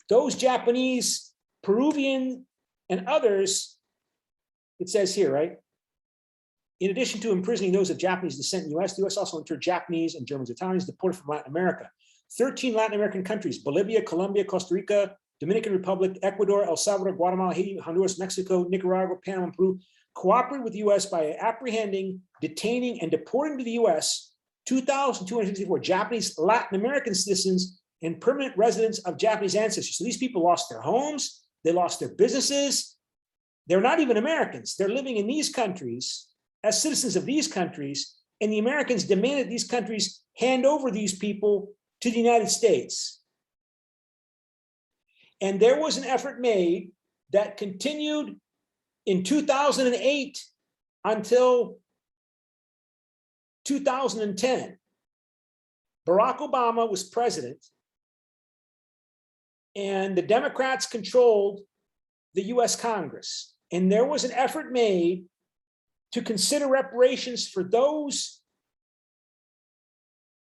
those Japanese, Peruvian, and others. It says here, right? In addition to imprisoning those of Japanese descent in the US, the US also interned Japanese and Germans, Italians deported from Latin America. 13 Latin American countries, Bolivia, Colombia, Costa Rica, Dominican Republic, Ecuador, El Salvador, Guatemala, Haiti, Honduras, Mexico, Nicaragua, Panama, and Peru, cooperated with the US by apprehending, detaining, and deporting to the US 2,264 Japanese Latin American citizens and permanent residents of Japanese ancestry. So these people lost their homes, they lost their businesses. They're not even Americans. They're living in these countries as citizens of these countries, and the Americans demanded these countries hand over these people to the United States. And there was an effort made that continued in 2008 until 2010. Barack Obama was president, and the Democrats controlled the US Congress. And there was an effort made to consider reparations for those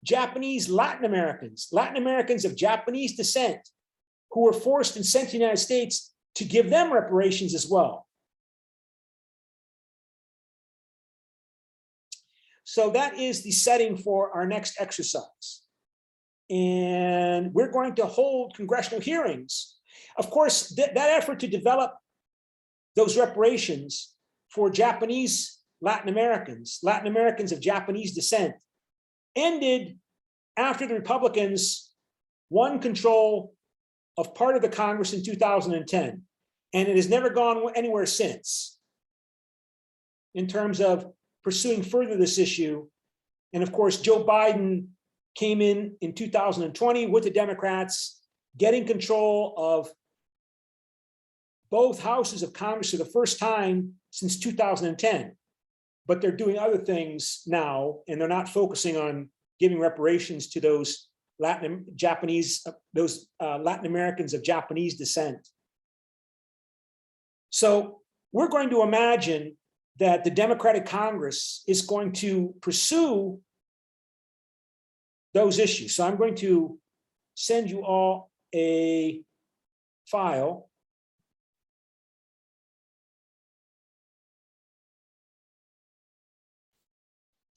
Japanese Latin Americans of Japanese descent who were forced and sent to the United States, to give them reparations as well. So that is the setting for our next exercise. And we're going to hold congressional hearings. Of course, that effort to develop those reparations for Japanese Latin Americans of Japanese descent, ended after the Republicans won control of part of the Congress in 2010. And it has never gone anywhere since in terms of pursuing further this issue. And of course, Joe Biden came in 2020 with the Democrats, getting control of both houses of Congress for the first time since 2010. But they're doing other things now, and they're not focusing on giving reparations to those Latin Americans of Japanese descent. So we're going to imagine that the Democratic Congress is going to pursue those issues. So I'm going to send you all a file.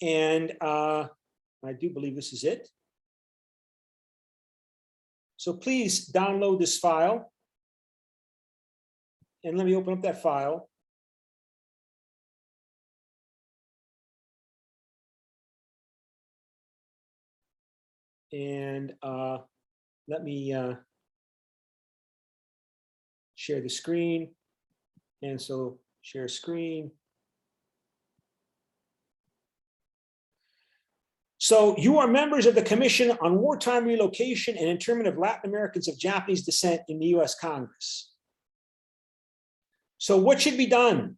And I do believe this is it. So please download this file. And let me open up that file. And let me share the screen. And so share screen. So you are members of the Commission on Wartime Relocation and Internment of Latin Americans of Japanese descent in the US Congress. So what should be done?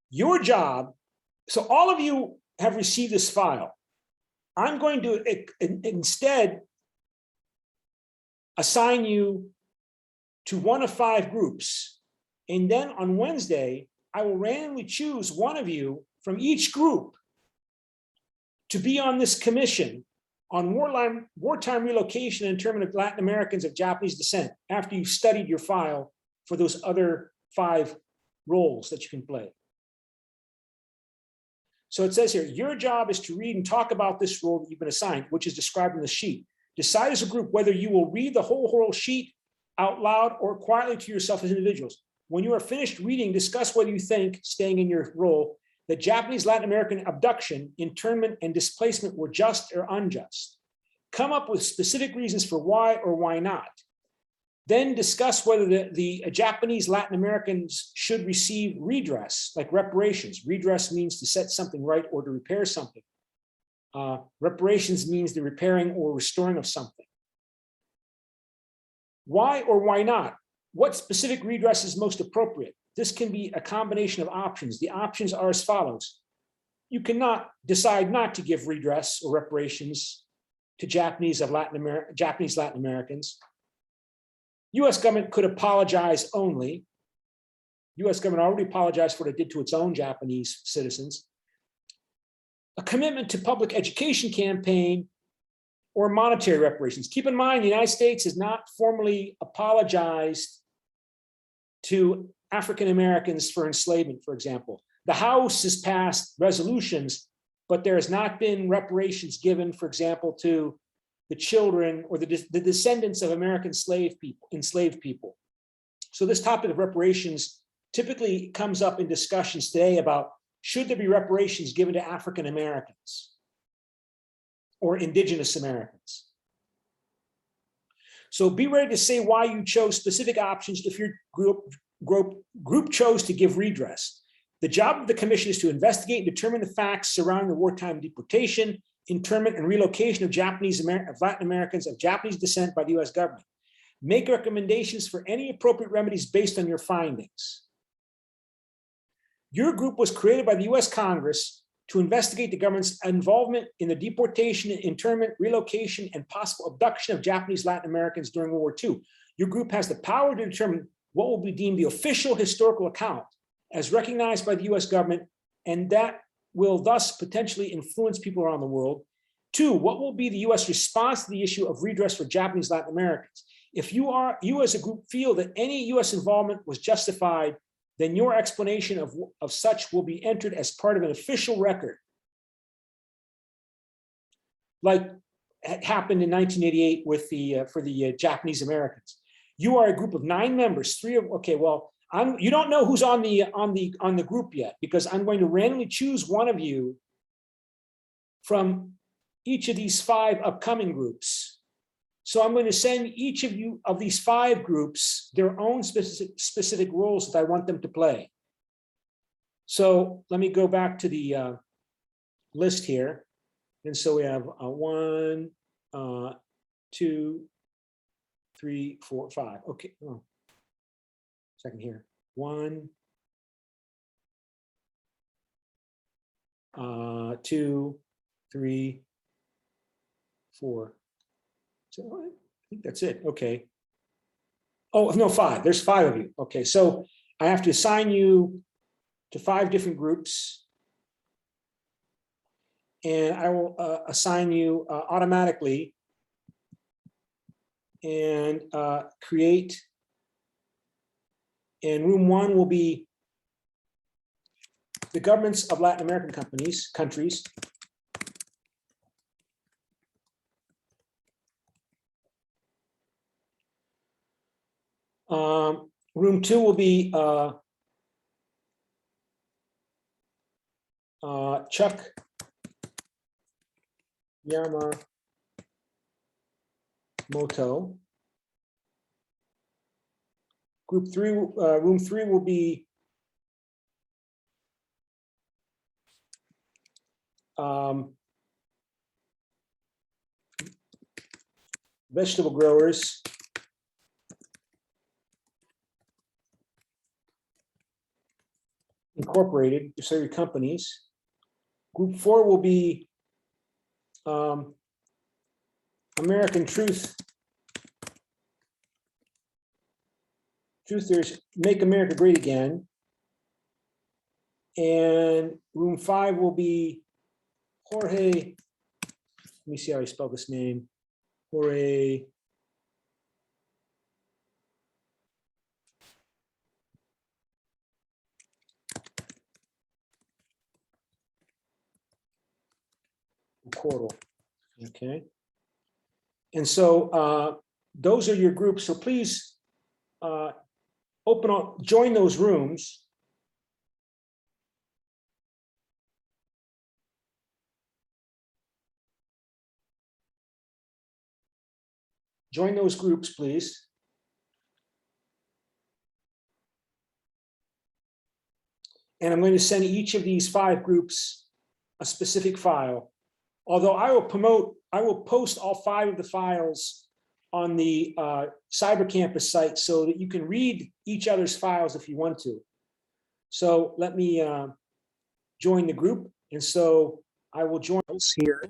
Your job, so all of you have received this file. I'm going to instead assign you to one of 5 groups. And then on Wednesday, I will randomly choose one of you from each group to be on this commission on wartime relocation and internment of Latin Americans of Japanese descent, after you've studied your file for those other 5 roles that you can play. So it says here, your job is to read and talk about this role that you've been assigned, which is described in the sheet. Decide as a group whether you will read the whole sheet out loud or quietly to yourself as individuals. When you are finished reading, discuss whether you think, staying in your role, that Japanese Latin American abduction, internment, and displacement were just or unjust. Come up with specific reasons for why or why not. Then discuss whether the Japanese Latin Americans should receive redress, like reparations. Redress means to set something right or to repair something. Reparations means the repairing or restoring of something. Why or why not? What specific redress is most appropriate? This can be a combination of options. The options are as follows. You cannot decide not to give redress or reparations to Japanese Latin Americans. US government could apologize only. US government already apologized for what it did to its own Japanese citizens. A commitment to public education campaign or monetary reparations. Keep in mind, the United States has not formally apologized to African Americans for enslavement, for example. The House has passed resolutions, but there has not been reparations given, for example, to the children or the descendants of American enslaved people. So this topic of reparations typically comes up in discussions today about, should there be reparations given to African Americans or indigenous Americans? So be ready to say why you chose specific options if your group chose to give redress. The job of the commission is to investigate and determine the facts surrounding the wartime deportation, internment, and relocation of Latin Americans of Japanese descent by the US government. Make recommendations for any appropriate remedies based on your findings. Your group was created by the US Congress to investigate the government's involvement in the deportation, internment, relocation, and possible abduction of Japanese Latin Americans during World War II. Your group has the power to determine what will be deemed the official historical account as recognized by the US government, and that will thus potentially influence people around the world. 2, what will be the US response to the issue of redress for Japanese Latin Americans? If you as a group feel that any US involvement was justified, then your explanation of such will be entered as part of an official record, like happened in 1988 with for the Japanese Americans. You are a group of 9 members, 3 of, okay, well, you don't know who's on the group yet, because I'm going to randomly choose one of you from each of these 5 upcoming groups. So I'm going to send each of you of these 5 groups their own specific roles that I want them to play. So let me go back to the list here. And so we have 1, 2, 3, 4, 5. Okay. Oh. Second here. 1, 2, 3, 4. So I think that's it. Okay. Oh, no, 5. There's 5 of you. Okay. So I have to assign you to 5 different groups. And I will assign you automatically and create. And room 1 will be the governments of Latin American countries. Room 2 will be CUK Yamamoto. Group 3, room 3 will be vegetable growers. Incorporated, so your companies. Group 4 will be American Truthers, Make America Great Again. And room 5 will be Jorge, let me see how I spell this name. Jorge Cordal. Okay. And so those are your groups. So please join those rooms. Join those groups, please. And I'm going to send each of these 5 groups a specific file. Although I will post all 5 of the files on the Cyber Campus site so that you can read each other's files if you want to. So let me join the group. And so I will join us here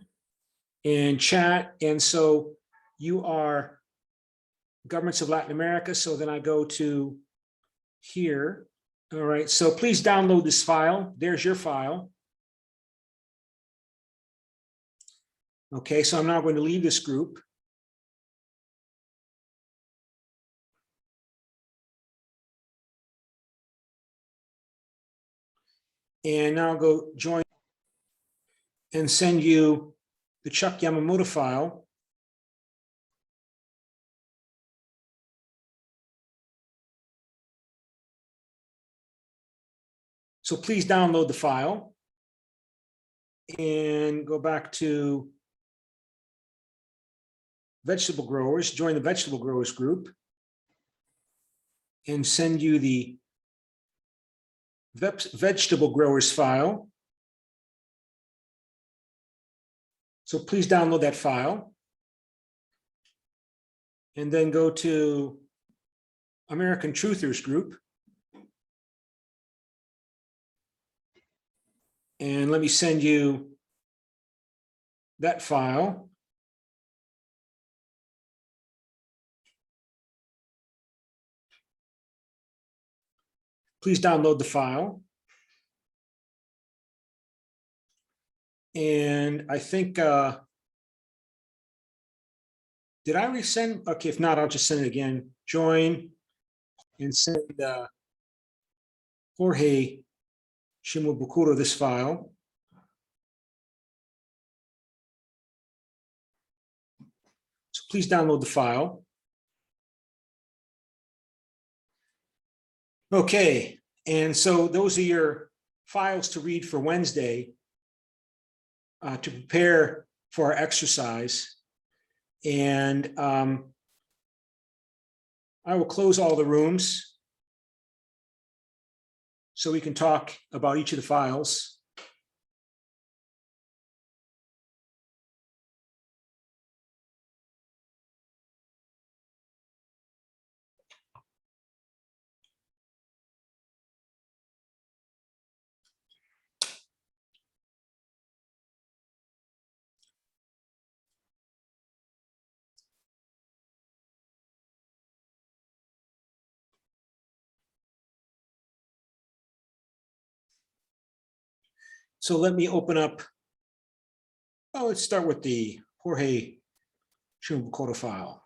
and chat. And so you are governments of Latin America. So then I go to here. All right. So please download this file. There's your file. Okay, so I'm now going to leave this group. And now I'll go join and send you the CUK Yamamoto file. So please download the file and go back to vegetable growers, join the vegetable growers group, and send you the vegetable growers file. So please download that file. And then go to American Truthers group. And let me send you that file. Please download the file. And I think, did I resend? Okay, if not, I'll just send it again. Join and send Jorge Shimabukuro this file. So please download the file. Okay, and so those are your files to read for Wednesday to prepare for our exercise. And I will close all the rooms so we can talk about each of the files. So let me open up. Oh, let's start with the Jorge Shimabukuro file.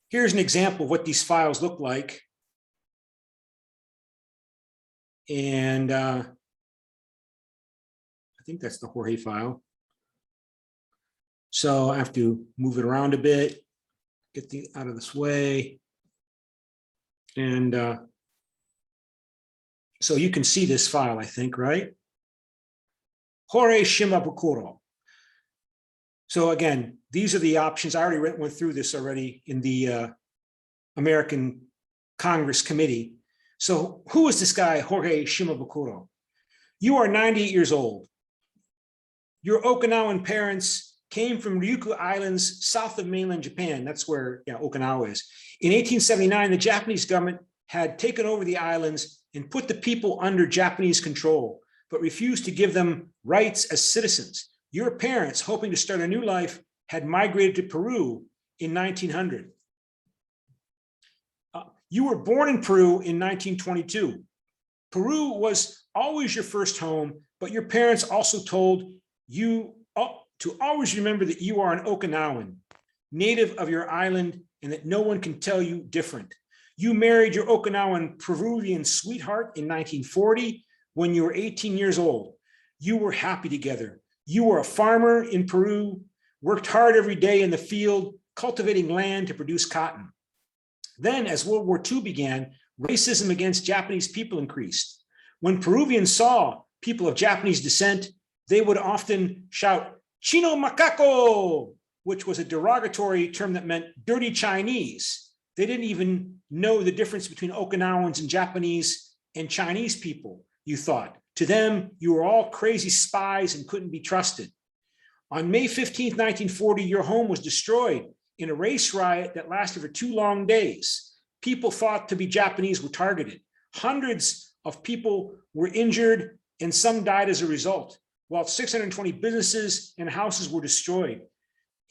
Here's an example of what these files look like. And I think that's the Jorge file. So I have to move it around a bit, get the out of this way. And so you can see this file, I think, right? Jorge Shimabukuro. So again, these are the options. I already went through this already in the American Congress Committee. So who is this guy, Jorge Shimabukuro? You are 98 years old. Your Okinawan parents came from Ryukyu Islands, south of mainland Japan. That's where Okinawa is. In 1879, the Japanese government had taken over the islands and put the people under Japanese control, but refused to give them rights as citizens. Your parents, hoping to start a new life, had migrated to Peru in 1900. You were born in Peru in 1922. Peru was always your first home, but your parents also told you to always remember that you are an Okinawan, native of your island, and that no one can tell you different. You married your Okinawan Peruvian sweetheart in 1940 when you were 18 years old. You were happy together. You were a farmer in Peru, worked hard every day in the field, cultivating land to produce cotton. Then, as World War II began, racism against Japanese people increased. When Peruvians saw people of Japanese descent, they would often shout, "Chino macaco," which was a derogatory term that meant dirty Chinese. They didn't even know the difference between Okinawans and Japanese and Chinese people, you thought. To them, you were all crazy spies and couldn't be trusted. On May 15th, 1940, your home was destroyed in a race riot that lasted for 2 long days. People thought to be Japanese were targeted. Hundreds of people were injured and some died as a result, while 620 businesses and houses were destroyed.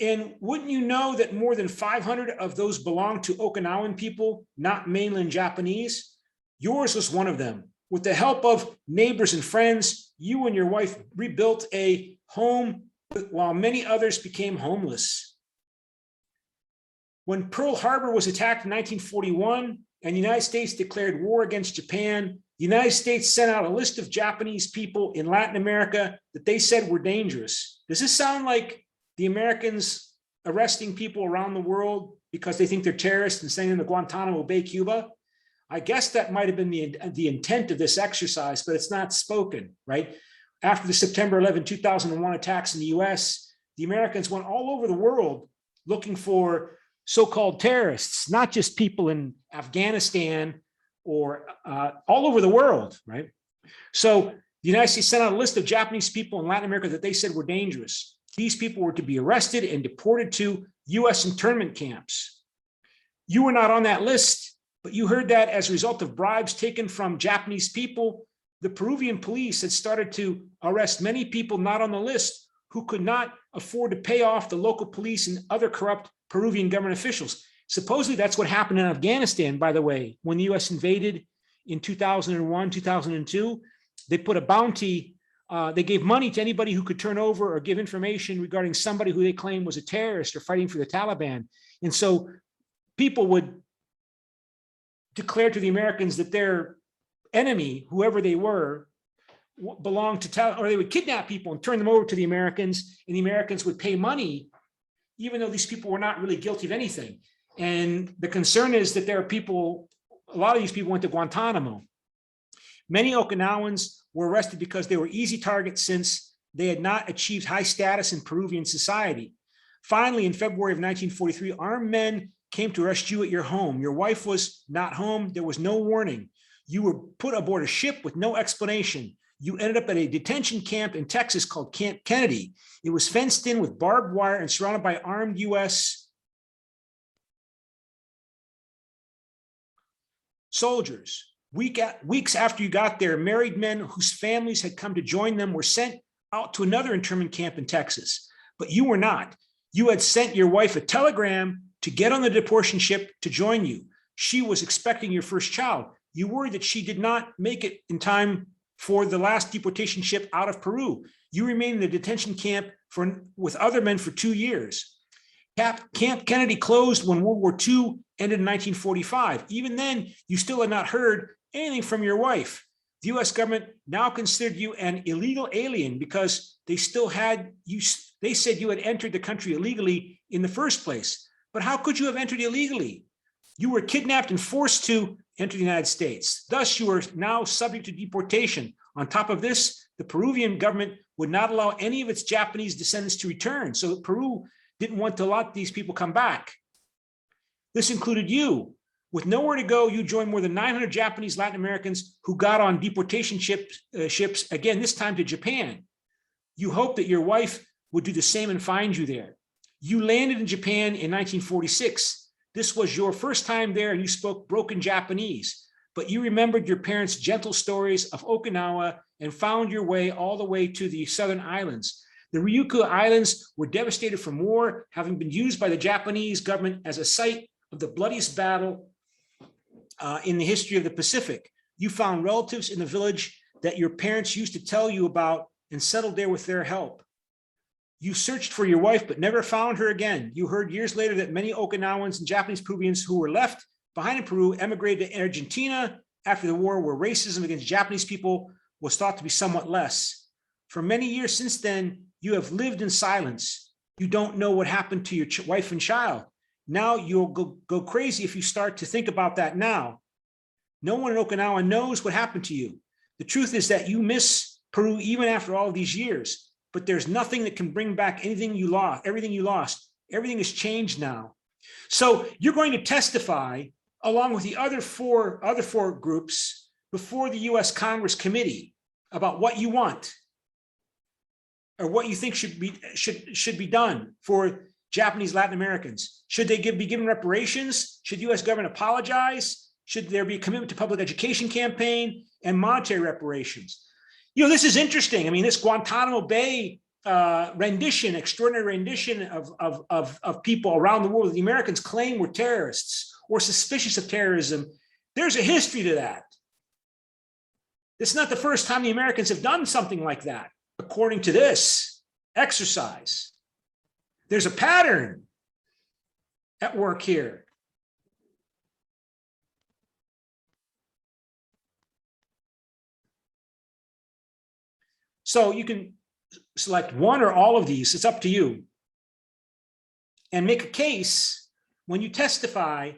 And wouldn't you know that more than 500 of those belonged to Okinawan people, not mainland Japanese? Yours was one of them. With the help of neighbors and friends, you and your wife rebuilt a home while many others became homeless. When Pearl Harbor was attacked in 1941 and the United States declared war against Japan, the United States sent out a list of Japanese people in Latin America that they said were dangerous. Does this sound like the Americans arresting people around the world because they think they're terrorists and sending them to Guantanamo Bay, Cuba? I guess that might have been the intent of this exercise, but it's not spoken, right? After the September 11, 2001 attacks in the US, the Americans went all over the world looking for so-called terrorists, not just people in Afghanistan or all over the world, right? So the United States sent out a list of Japanese people in Latin America that they said were dangerous. These people were to be arrested and deported to US internment camps. You were not on that list, but you heard that as a result of bribes taken from Japanese people. The Peruvian police had started to arrest many people not on the list who could not afford to pay off the local police and other corrupt Peruvian government officials. Supposedly that's what happened in Afghanistan, by the way, when the US invaded in 2001, 2002, they put a bounty, they gave money to anybody who could turn over or give information regarding somebody who they claimed was a terrorist or fighting for the Taliban. And so people would declare to the Americans that their enemy, whoever they were, belonged to, or they would kidnap people and turn them over to the Americans, and the Americans would pay money, even though these people were not really guilty of anything. And the concern is that there are people, a lot of these people went to Guantanamo. Many Okinawans were arrested because they were easy targets since they had not achieved high status in Peruvian society. Finally, in February of 1943, armed men came to arrest you at your home. Your wife was not home. There was no warning. You were put aboard a ship with no explanation. You ended up at a detention camp in Texas called Camp Kennedy. It was fenced in with barbed wire and surrounded by armed US soldiers. Weeks after you got there, married men whose families had come to join them were sent out to another internment camp in Texas, but you were not. You had sent your wife a telegram to get on the deportation ship to join you. She was expecting your first child. You worried that she did not make it in time for the last deportation ship out of Peru. You remained in the detention camp with other men for 2 years. Camp Kennedy closed when World War II ended in 1945. Even then, you still had not heard anything from your wife. The US government now considered you an illegal alien because they still had you. They said you had entered the country illegally in the first place. But how could you have entered illegally? You were kidnapped and forced to enter the United States. Thus, you are now subject to deportation. On top of this, the Peruvian government would not allow any of its Japanese descendants to return. So Peru didn't want to let these people come back. This included you. With nowhere to go, you joined more than 900 Japanese Latin Americans who got on deportation ships, again, this time to Japan. You hoped that your wife would do the same and find you there. You landed in Japan in 1946. This was your first time there and you spoke broken Japanese, but you remembered your parents' gentle stories of Okinawa and found your way all the way to the southern islands. The Ryukyu Islands were devastated from war, having been used by the Japanese government as a site of the bloodiest battle in the history of the Pacific. You found relatives in the village that your parents used to tell you about and settled there with their help. You searched for your wife, but never found her again. You heard years later that many Okinawans and Japanese Peruvians who were left behind in Peru emigrated to Argentina after the war, where racism against Japanese people was thought to be somewhat less. For many years since then, you have lived in silence. You don't know what happened to your wife and child. Now you'll go crazy if you start to think about that now. No one in Okinawa knows what happened to you. The truth is that you miss Peru even after all these years, but there's nothing that can bring back anything you lost, everything you lost. Everything has changed now. So you're going to testify along with the other four groups before the US Congress Committee about what you want or what you think should be done for Japanese Latin Americans. Should they be given reparations? Should the US government apologize? Should there be a commitment to public education campaign and monetary reparations? You know, this is interesting. I mean, this Guantanamo Bay extraordinary rendition of people around the world that the Americans claim were terrorists or suspicious of terrorism. There's a history to that. It's not the first time the Americans have done something like that, according to this exercise. There's a pattern at work here. So you can select one or all of these, it's up to you. And make a case when you testify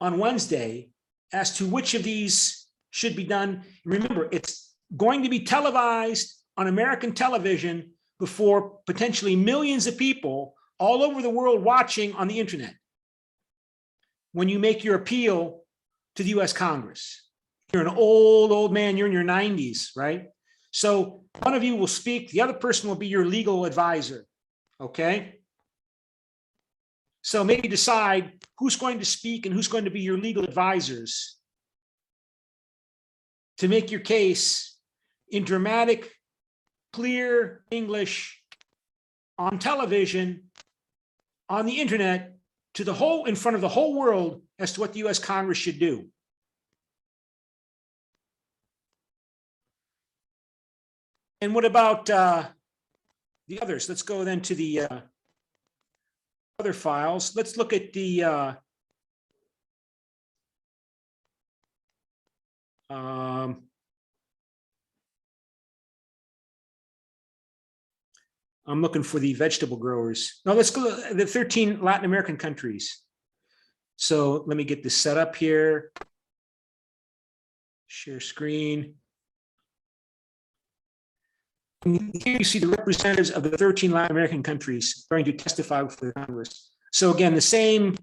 on Wednesday as to which of these should be done. Remember, it's going to be televised on American television before potentially millions of people all over the world watching on the internet when you make your appeal to the US Congress. You're an old man, you're in your 90s, right? So one of you will speak, the other person will be your legal advisor, okay? So maybe decide who's going to speak and who's going to be your legal advisors to make your case in dramatic, clear English on television, on the internet, to the whole, in front of the whole world as to what the US Congress should do. And what about the others? Let's go then to the other files. Let's look at the I'm looking for the vegetable growers. No, let's go to the 13 Latin American countries. So let me get this set up here. Share screen. Here you see the representatives of the 13 Latin American countries going to testify before the Congress. So again, the same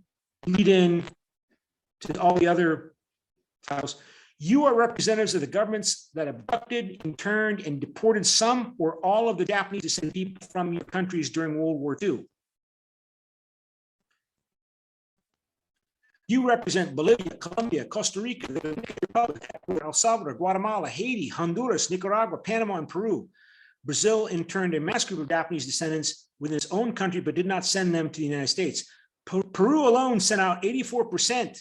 lead in to all the other files. You are representatives of the governments that abducted, interned, and deported some or all of the Japanese descended people from your countries during World War II. You represent Bolivia, Colombia, Costa Rica, the Dominican Republic, El Salvador, Guatemala, Haiti, Honduras, Nicaragua, Panama, and Peru. Brazil interned a mass group of Japanese descendants within its own country, but did not send them to the United States. Peru alone sent out 84%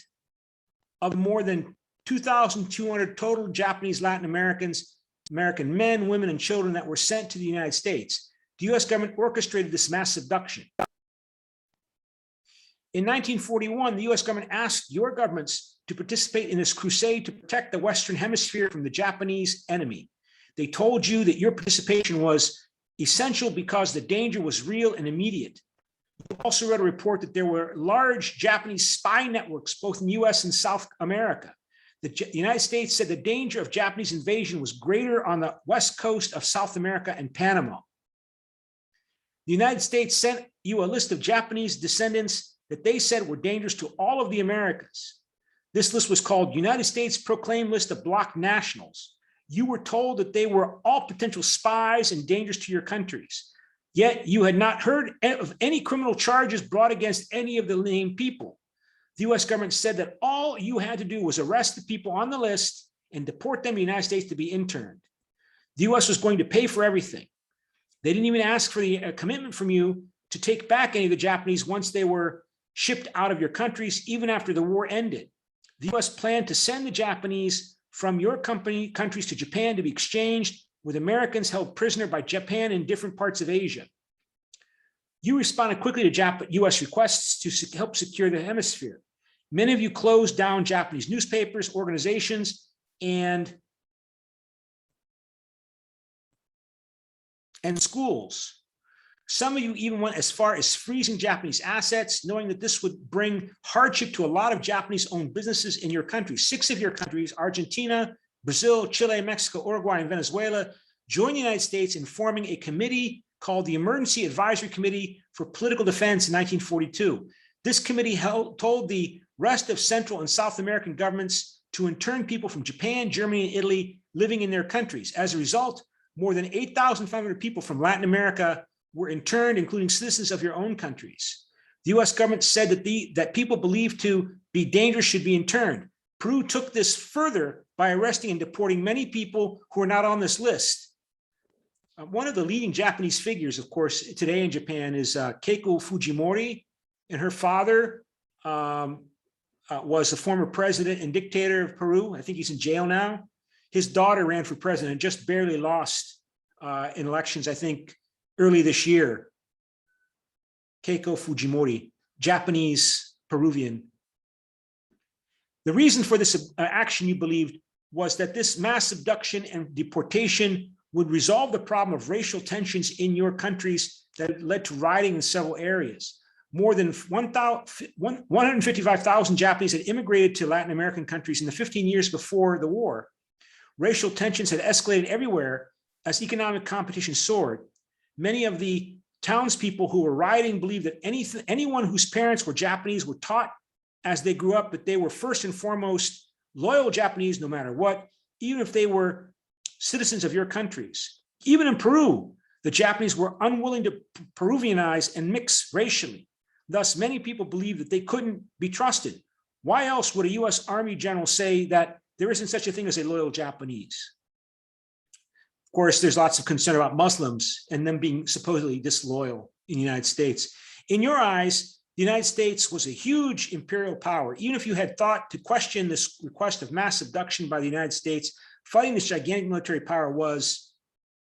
of the more than 2,200 total Japanese Latin American men, women, and children that were sent to the United States. The US government orchestrated this mass abduction. In 1941, the US government asked your governments to participate in this crusade to protect the Western Hemisphere from the Japanese enemy. They told you that your participation was essential because the danger was real and immediate. You also read a report that there were large Japanese spy networks, both in the US and South America. The United States said the danger of Japanese invasion was greater on the west coast of South America and Panama. The United States sent you a list of Japanese descendants that they said were dangerous to all of the Americas. This list was called United States Proclaimed List of Blocked Nationals. You were told that they were all potential spies and dangerous to your countries. Yet you had not heard of any criminal charges brought against any of the named people. The US government said that all you had to do was arrest the people on the list and deport them to the United States to be interned. The US was going to pay for everything. They didn't even ask for the commitment from you to take back any of the Japanese once they were shipped out of your countries, even after the war ended. The US planned to send the Japanese from your countries to Japan to be exchanged with Americans held prisoner by Japan in different parts of Asia. You responded quickly to US requests to help secure the hemisphere. Many of you closed down Japanese newspapers, organizations, and schools. Some of you even went as far as freezing Japanese assets, knowing that this would bring hardship to a lot of Japanese-owned businesses in your country. 6 of your countries, Argentina, Brazil, Chile, Mexico, Uruguay, and Venezuela, joined the United States in forming a committee called the Emergency Advisory Committee for Political Defense in 1942. This committee told the rest of Central and South American governments to intern people from Japan, Germany, and Italy living in their countries. As a result, more than 8,500 people from Latin America were interned, including citizens of your own countries. The US government said that people believed to be dangerous should be interned. Peru took this further by arresting and deporting many people who are not on this list. One of the leading Japanese figures, of course, today in Japan is Keiko Fujimori, and her father was the former president and dictator of Peru. I think he's in jail now. His daughter ran for president, just barely lost in elections, I think, early this year. Keiko Fujimori, Japanese Peruvian. The reason for this action, you believed, was that this mass abduction and deportation would resolve the problem of racial tensions in your countries that led to rioting in several areas. More than 155,000 Japanese had immigrated to Latin American countries in the 15 years before the war. Racial tensions had escalated everywhere as economic competition soared. Many of the townspeople who were rioting believed that anyone whose parents were Japanese were taught as they grew up that they were first and foremost loyal Japanese no matter what, even if they were citizens of your countries. Even in Peru, the Japanese were unwilling to Peruvianize and mix racially. Thus, many people believed that they couldn't be trusted. Why else would a US Army general say that there isn't such a thing as a loyal Japanese? Of course, there's lots of concern about Muslims and them being supposedly disloyal in the United States. In your eyes, the United States was a huge imperial power. Even if you had thought to question this request of mass abduction by the United States, fighting this gigantic military power was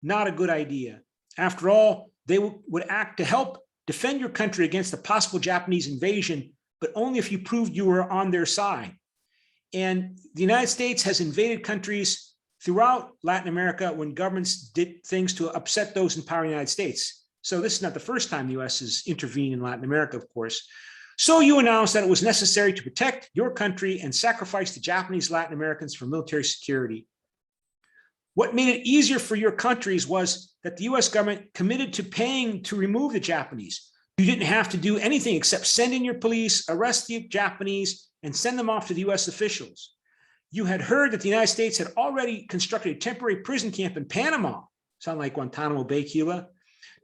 not a good idea. After all, they would act to help defend your country against a possible Japanese invasion, but only if you proved you were on their side. And the United States has invaded countries throughout Latin America when governments did things to upset those in power in the United States. So this is not the first time the US has intervened in Latin America, of course. So you announced that it was necessary to protect your country and sacrifice the Japanese Latin Americans for military security. What made it easier for your countries was that the US government committed to paying to remove the Japanese. You didn't have to do anything except send in your police, arrest the Japanese, and send them off to the US officials. You had heard that the United States had already constructed a temporary prison camp in Panama, sound like Guantanamo Bay, Cuba,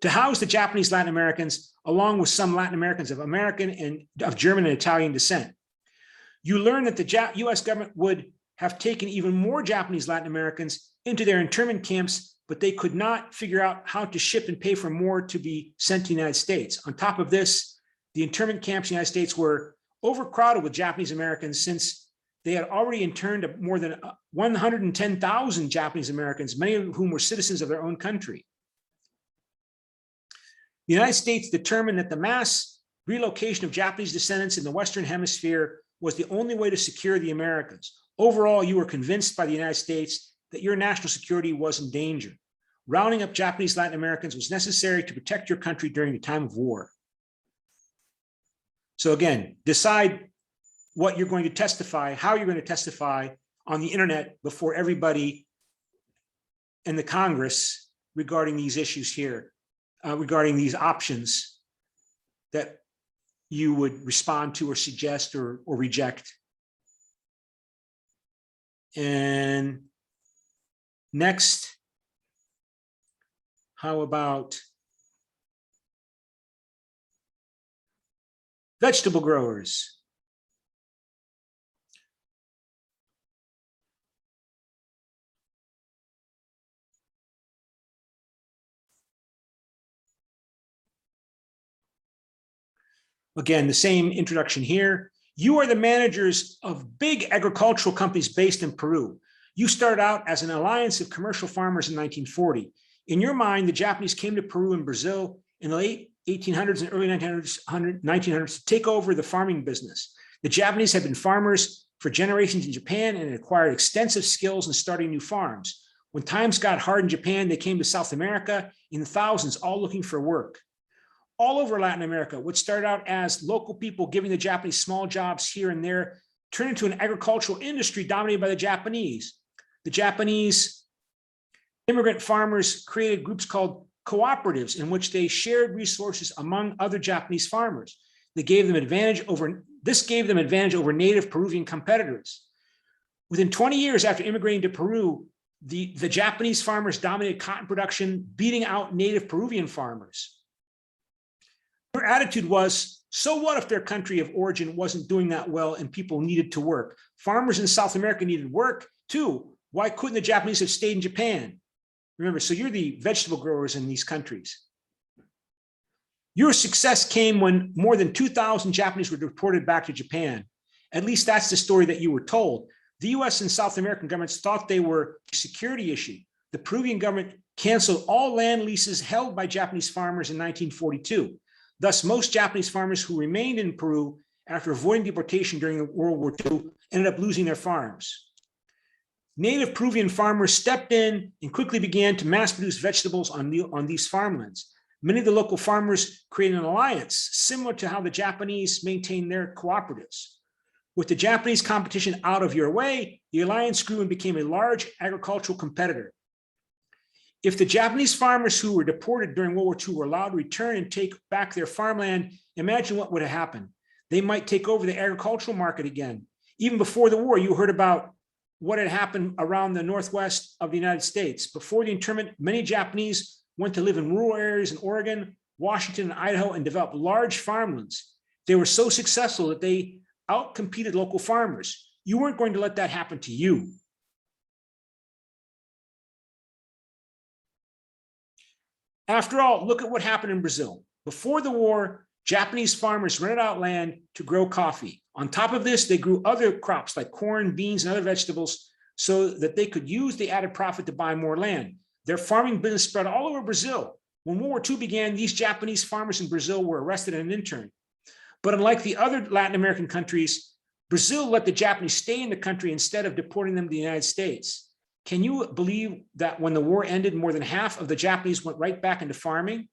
to house the Japanese Latin Americans, along with some Latin Americans of American and of German and Italian descent. You learned that the US government would have taken even more Japanese Latin Americans into their internment camps, but they could not figure out how to ship and pay for more to be sent to the United States. On top of this, the internment camps in the United States were overcrowded with Japanese Americans since they had already interned more than 110,000 Japanese Americans, many of whom were citizens of their own country. The United States determined that the mass relocation of Japanese descendants in the Western Hemisphere was the only way to secure the Americas. Overall, you were convinced by the United States that your national security was in danger. Rounding up Japanese Latin Americans was necessary to protect your country during the time of war. So again, decide what you're going to testify, how you're going to testify on the internet before everybody in the Congress regarding these issues here, regarding these options that you would respond to or suggest or reject. And next, how about vegetable growers? Again, the same introduction here. You are the managers of big agricultural companies based in Peru. You started out as an alliance of commercial farmers in 1940. In your mind, the Japanese came to Peru and Brazil in the late 1800s and early 1900s to take over the farming business. The Japanese had been farmers for generations in Japan and acquired extensive skills in starting new farms. When times got hard in Japan, they came to South America in the thousands, all looking for work. All over Latin America, what started out as local people giving the Japanese small jobs here and there turned into an agricultural industry dominated by the Japanese. The Japanese immigrant farmers created groups called cooperatives in which they shared resources among other Japanese farmers. This gave them advantage over native Peruvian competitors. Within 20 years after immigrating to Peru, the Japanese farmers dominated cotton production, beating out native Peruvian farmers. Their attitude was, so what if their country of origin wasn't doing that well and people needed to work? Farmers in South America needed work too. Why couldn't the Japanese have stayed in Japan? Remember, so you're the vegetable growers in these countries. Your success came when more than 2,000 Japanese were deported back to Japan. At least that's the story that you were told. The US and South American governments thought they were a security issue. The Peruvian government canceled all land leases held by Japanese farmers in 1942. Thus, most Japanese farmers who remained in Peru after avoiding deportation during World War II ended up losing their farms. native Peruvian farmers stepped in and quickly began to mass produce vegetables on these farmlands. Many of the local farmers created an alliance similar to how the Japanese maintained their cooperatives. With the Japanese competition out of your way, the alliance grew and became a large agricultural competitor. If the Japanese farmers who were deported during World War II were allowed to return and take back their farmland, imagine what would have happened. They might take over the agricultural market again. Even before the war, you heard about what had happened around the northwest of the United States. Before the internment, many Japanese went to live in rural areas in Oregon, Washington, and Idaho and developed large farmlands. They were so successful that they outcompeted local farmers. You weren't going to let that happen to you. After all, look at what happened in Brazil. Before the war, Japanese farmers rented out land to grow coffee. On top of this, they grew other crops like corn, beans, and other vegetables so that they could use the added profit to buy more land. Their farming business spread all over Brazil. When World War II began, these Japanese farmers in Brazil were arrested and interned. But unlike the other Latin American countries, Brazil let the Japanese stay in the country instead of deporting them to the United States. Can you believe that when the war ended, more than half of the Japanese went right back into farming?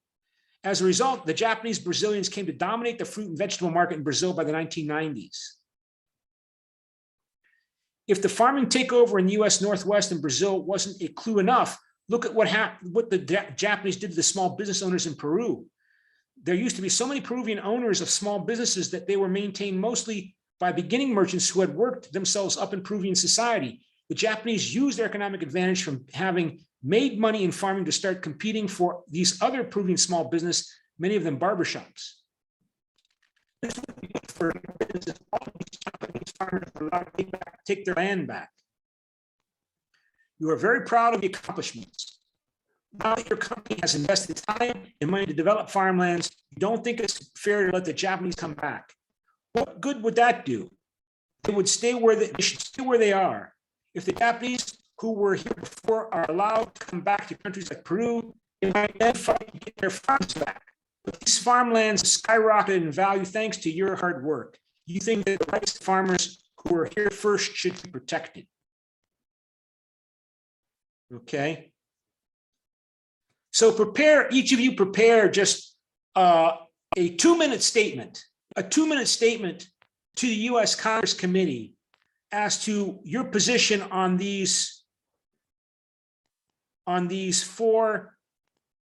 As a result, the Japanese Brazilians came to dominate the fruit and vegetable market in Brazil by the 1990s. If the farming takeover in the US Northwest and Brazil wasn't a clue enough, look at what the Japanese did to the small business owners in Peru. There used to be so many Peruvian owners of small businesses that they were maintained mostly by beginning merchants who had worked themselves up in Peruvian society. The Japanese used their economic advantage from having made money in farming to start competing for these other Peruvian small business, many of them barbershops. For all of these Japanese farmers were allowed to take their land back. You are very proud of the accomplishments. Now that your company has invested time and money to develop farmlands, you don't think it's fair to let the Japanese come back. What good would that do? They would stay where they should stay where they are. If the Japanese who were here before are allowed to come back to countries like Peru, they might then fight to get their farms back. But these farmlands skyrocketed in value thanks to your hard work. You think that the rights of farmers who were here first should be protected. Okay. So each of you prepare just a 2-minute statement, to the U.S. Congress Committee as to your position on these 4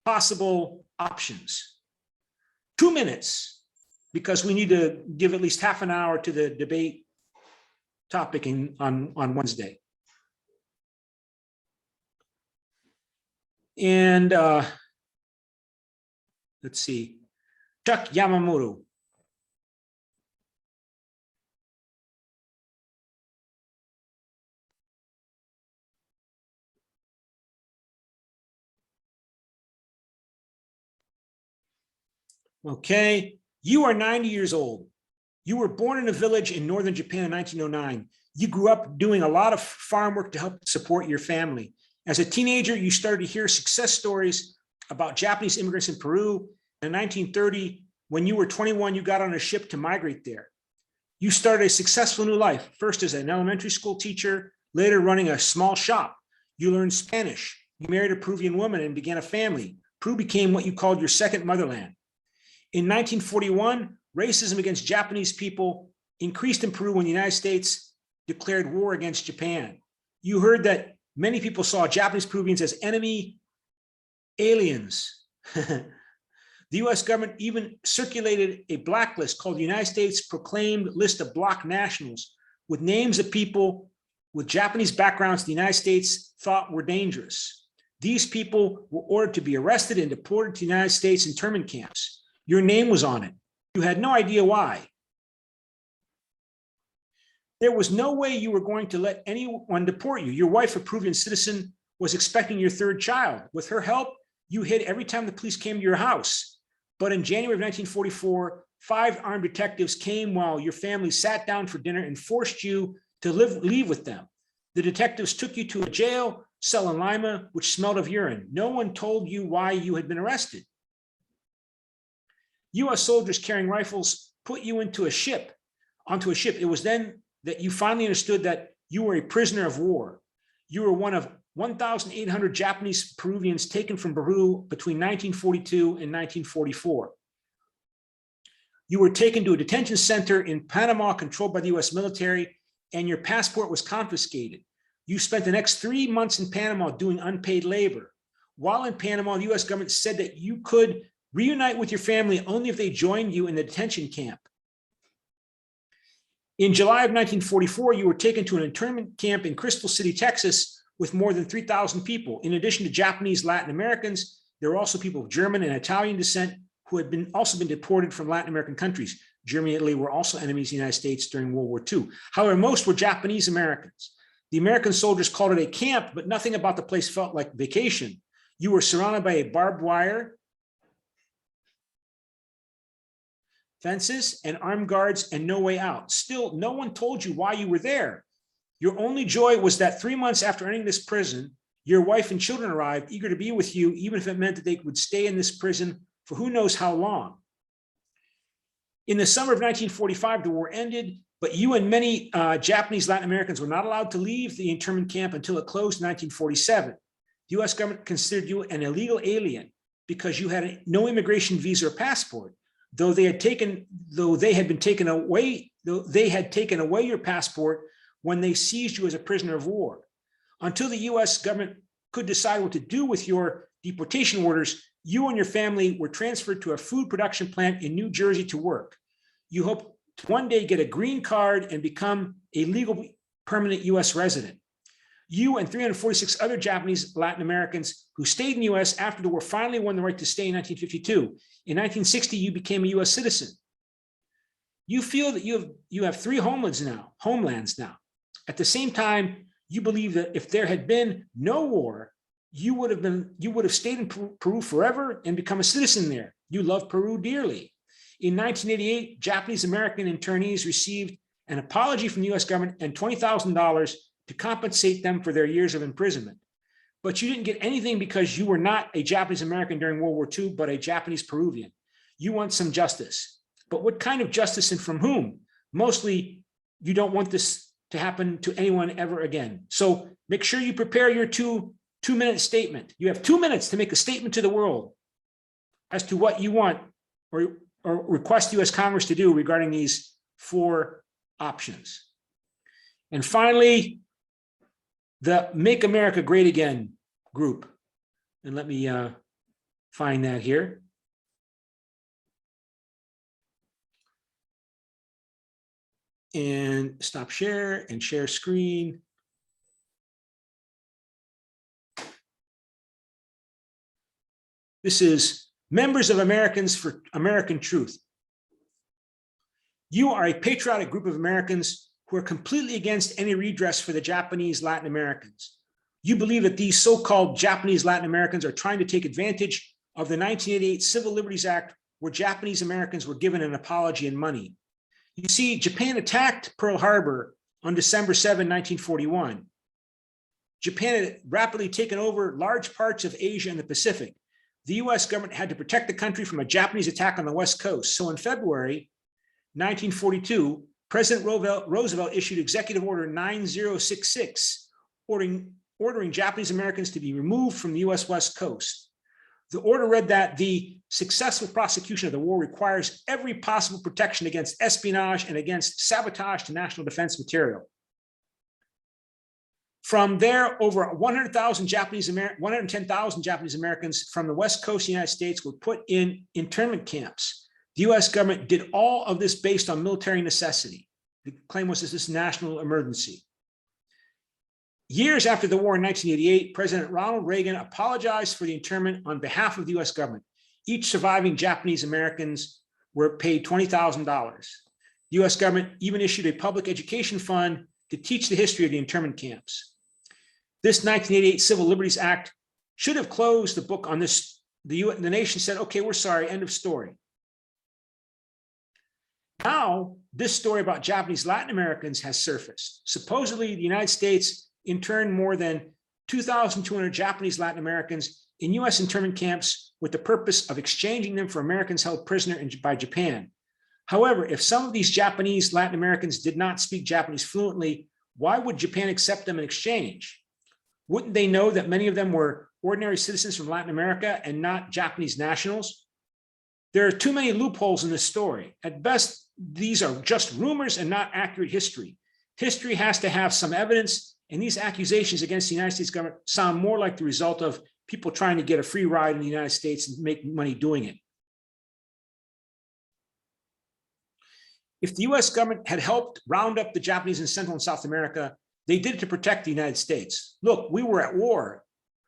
possible options. 2 minutes, because we need to give at least half an hour to the debate topic on Wednesday. And let's see, Chuck Yamamoto. Okay, you are 90 years old. You were born in a village in northern Japan in 1909. You grew up doing a lot of farm work to help support your family. As a teenager, you started to hear success stories about Japanese immigrants in Peru. In 1930, when you were 21, you got on a ship to migrate there. You started a successful new life, first as an elementary school teacher, later running a small shop. You learned Spanish. You married a Peruvian woman and began a family. Peru became what you called your second motherland. In 1941, racism against Japanese people increased in Peru when the United States declared war against Japan. You heard that many people saw Japanese Peruvians as enemy aliens. The US government even circulated a blacklist called the United States Proclaimed List of Bloc Nationals with names of people with Japanese backgrounds the United States thought were dangerous. These people were ordered to be arrested and deported to the United States internment camps. Your name was on it. You had no idea why. There was no way you were going to let anyone deport you. Your wife, a Peruvian citizen, was expecting your 3rd child. With her help, you hid every time the police came to your house. But in January of 1944, 5 armed detectives came while your family sat down for dinner and forced you to leave with them. The detectives took you to a jail cell in Lima, which smelled of urine. No one told you why you had been arrested. US soldiers carrying rifles put you onto a ship. It was then that you finally understood that you were a prisoner of war. You were one of 1,800 Japanese Peruvians taken from Peru between 1942 and 1944. You were taken to a detention center in Panama controlled by the US military, and your passport was confiscated. You spent the next 3 months in Panama doing unpaid labor. While in Panama, the US government said that you could reunite with your family only if they joined you in the detention camp. In July of 1944, you were taken to an internment camp in Crystal City, Texas, with more than 3,000 people. In addition to Japanese Latin Americans, there were also people of German and Italian descent who had also been deported from Latin American countries. Germany and Italy were also enemies of the United States during World War II. However, most were Japanese Americans. The American soldiers called it a camp, but nothing about the place felt like vacation. You were surrounded by a barbed wire, fences, and armed guards, and no way out. Still, no one told you why you were there. Your only joy was that 3 months after entering this prison, your wife and children arrived, eager to be with you, even if it meant that they would stay in this prison for who knows how long. In the summer of 1945, the war ended, but you and many Japanese Latin Americans were not allowed to leave the internment camp until it closed in 1947. The US government considered you an illegal alien because you had no immigration visa or passport, though they had taken away your passport when they seized you as a prisoner of war. Until the US government could decide what to do with your deportation orders, you and your family were transferred to a food production plant in New Jersey to work. You hope to one day get a green card and become a legal permanent US resident. You and 346 other Japanese Latin Americans who stayed in the US after the war finally won the right to stay in 1952. In 1960, you became a US citizen. You feel that you have 3 homelands now. At the same time, you believe that if there had been no war, you would have stayed in Peru forever and become a citizen there. You love Peru dearly. In 1988, Japanese American internees received an apology from the US government and $20,000 to compensate them for their years of imprisonment. But you didn't get anything because you were not a Japanese American during World War II, but a Japanese Peruvian. You want some justice. But what kind of justice and from whom? Mostly, you don't want this to happen to anyone ever again. So make sure you prepare your two-minute statement. You have 2 minutes to make a statement to the world as to what you want or request US Congress to do regarding these 4 options. And finally, the Make America Great Again group. And let me find that here. And stop share and share screen. This is Members of Americans for American Truth. You are a patriotic group of Americans who are completely against any redress for the Japanese Latin Americans. You believe that these so-called Japanese Latin Americans are trying to take advantage of the 1988 Civil Liberties Act, where Japanese Americans were given an apology and money. You see, Japan attacked Pearl Harbor on December 7, 1941. Japan had rapidly taken over large parts of Asia and the Pacific. The US government had to protect the country from a Japanese attack on the West Coast. So in February 1942, President Roosevelt issued Executive Order 9066, ordering Japanese Americans to be removed from the US West Coast. The order read that the successful prosecution of the war requires every possible protection against espionage and against sabotage to national defense material. From there, over 110,000 Japanese Americans from the West Coast of the United States were put in internment camps. The US government did all of this based on military necessity. The claim was this is a national emergency. Years after the war in 1988, President Ronald Reagan apologized for the internment on behalf of the US government. Each surviving Japanese Americans were paid $20,000. The US government even issued a public education fund to teach the history of the internment camps. This 1988 Civil Liberties Act should have closed the book on this. The nation said, okay, we're sorry, end of story. Now, this story about Japanese Latin Americans has surfaced. Supposedly, the United States interned more than 2,200 Japanese Latin Americans in US internment camps with the purpose of exchanging them for Americans held prisoner by Japan. However, if some of these Japanese Latin Americans did not speak Japanese fluently, why would Japan accept them in exchange? Wouldn't they know that many of them were ordinary citizens from Latin America and not Japanese nationals? There are too many loopholes in this story. At best, these are just rumors and not accurate history. History has to have some evidence, and these accusations against the United States government sound more like the result of people trying to get a free ride in the United States and make money doing it. If the US government had helped round up the Japanese in Central and South America, they did it to protect the United States. Look, we were at war.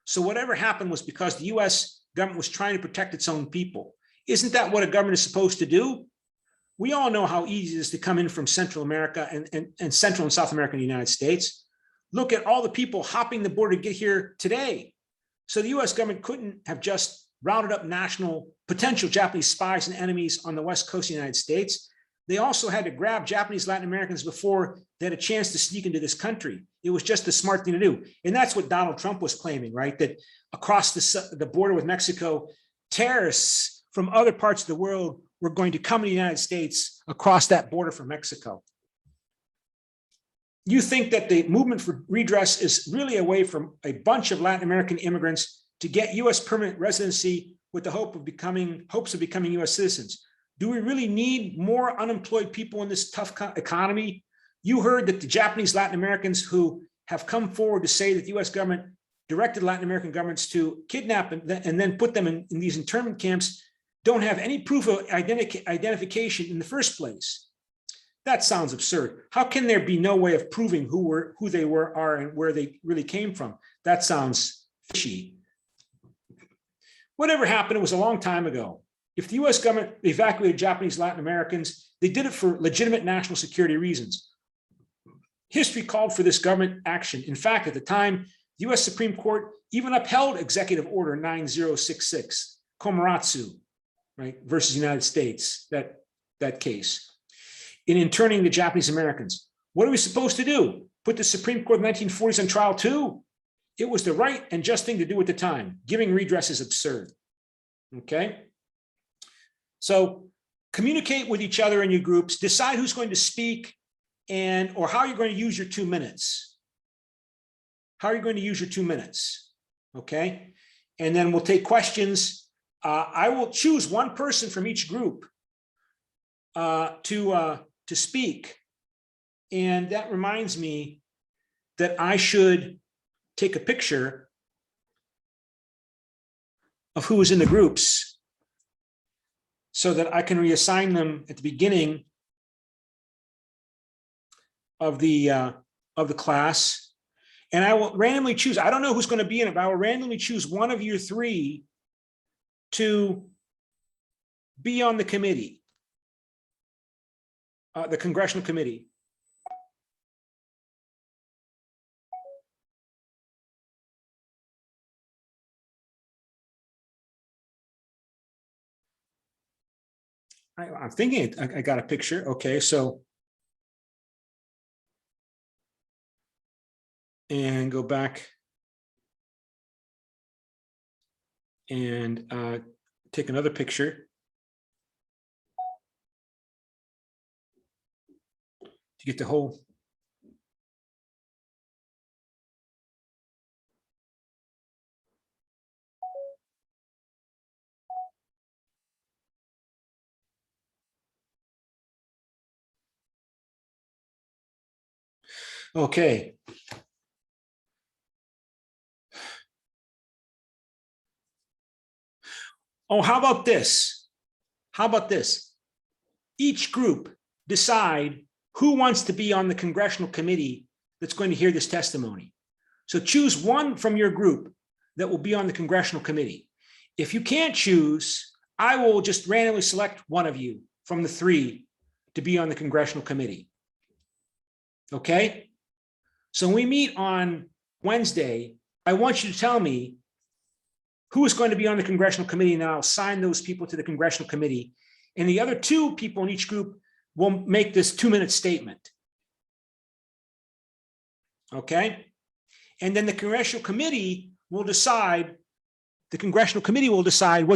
So whatever happened was because the US government was trying to protect its own people. Isn't that what a government is supposed to do? We all know how easy it is to come in from Central America and Central and South America in the United States. Look at all the people hopping the border to get here today. So the US government couldn't have just rounded up potential Japanese spies and enemies on the West Coast of the United States. They also had to grab Japanese Latin Americans before they had a chance to sneak into this country. It was just the smart thing to do. And that's what Donald Trump was claiming, right? That across the border with Mexico, terrorists from other parts of the world were going to come to the United States across that border from Mexico. You think that the movement for redress is really a way from a bunch of Latin American immigrants to get US permanent residency with the hopes of becoming US citizens. Do we really need more unemployed people in this tough economy? You heard that the Japanese Latin Americans who have come forward to say that the US government directed Latin American governments to kidnap and then put them in these internment camps don't have any proof of identification in the first place. That sounds absurd. How can there be no way of proving who they are and where they really came from? That sounds fishy. Whatever happened, it was a long time ago. If the US government evacuated Japanese Latin Americans, they did it for legitimate national security reasons. History called for this government action. In fact, at the time, the US Supreme Court even upheld Executive Order 9066, Komaratsu, right, versus the United States, that case. In interning the Japanese Americans. What are we supposed to do? Put the Supreme Court in the 1940s on trial too? It was the right and just thing to do at the time. Giving redress is absurd, okay? So communicate with each other in your groups, decide who's going to speak or how you're going to use your 2 minutes. How are you going to use your 2 minutes, okay? And then we'll take questions. I will choose one person from each group to speak. And that reminds me that I should take a picture of who is in the groups so that I can reassign them at the beginning of the class. And I will randomly choose, I don't know who's going to be in it, but I will randomly choose one of you three to be on the committee, the congressional committee. I'm thinking I got a picture. Okay, so and go back and take another picture to get the whole. Okay. Oh, how about this? How about this? Each group decide who wants to be on the congressional committee that's going to hear this testimony. So choose one from your group that will be on the congressional committee. If you can't choose, I will just randomly select one of you from the three to be on the congressional committee. Okay? So when we meet on Wednesday, I want you to tell me who is going to be on the congressional committee, and I'll assign those people to the congressional committee. And the other two people in each group will make this 2-minute statement. Okay? And then the congressional committee will decide, what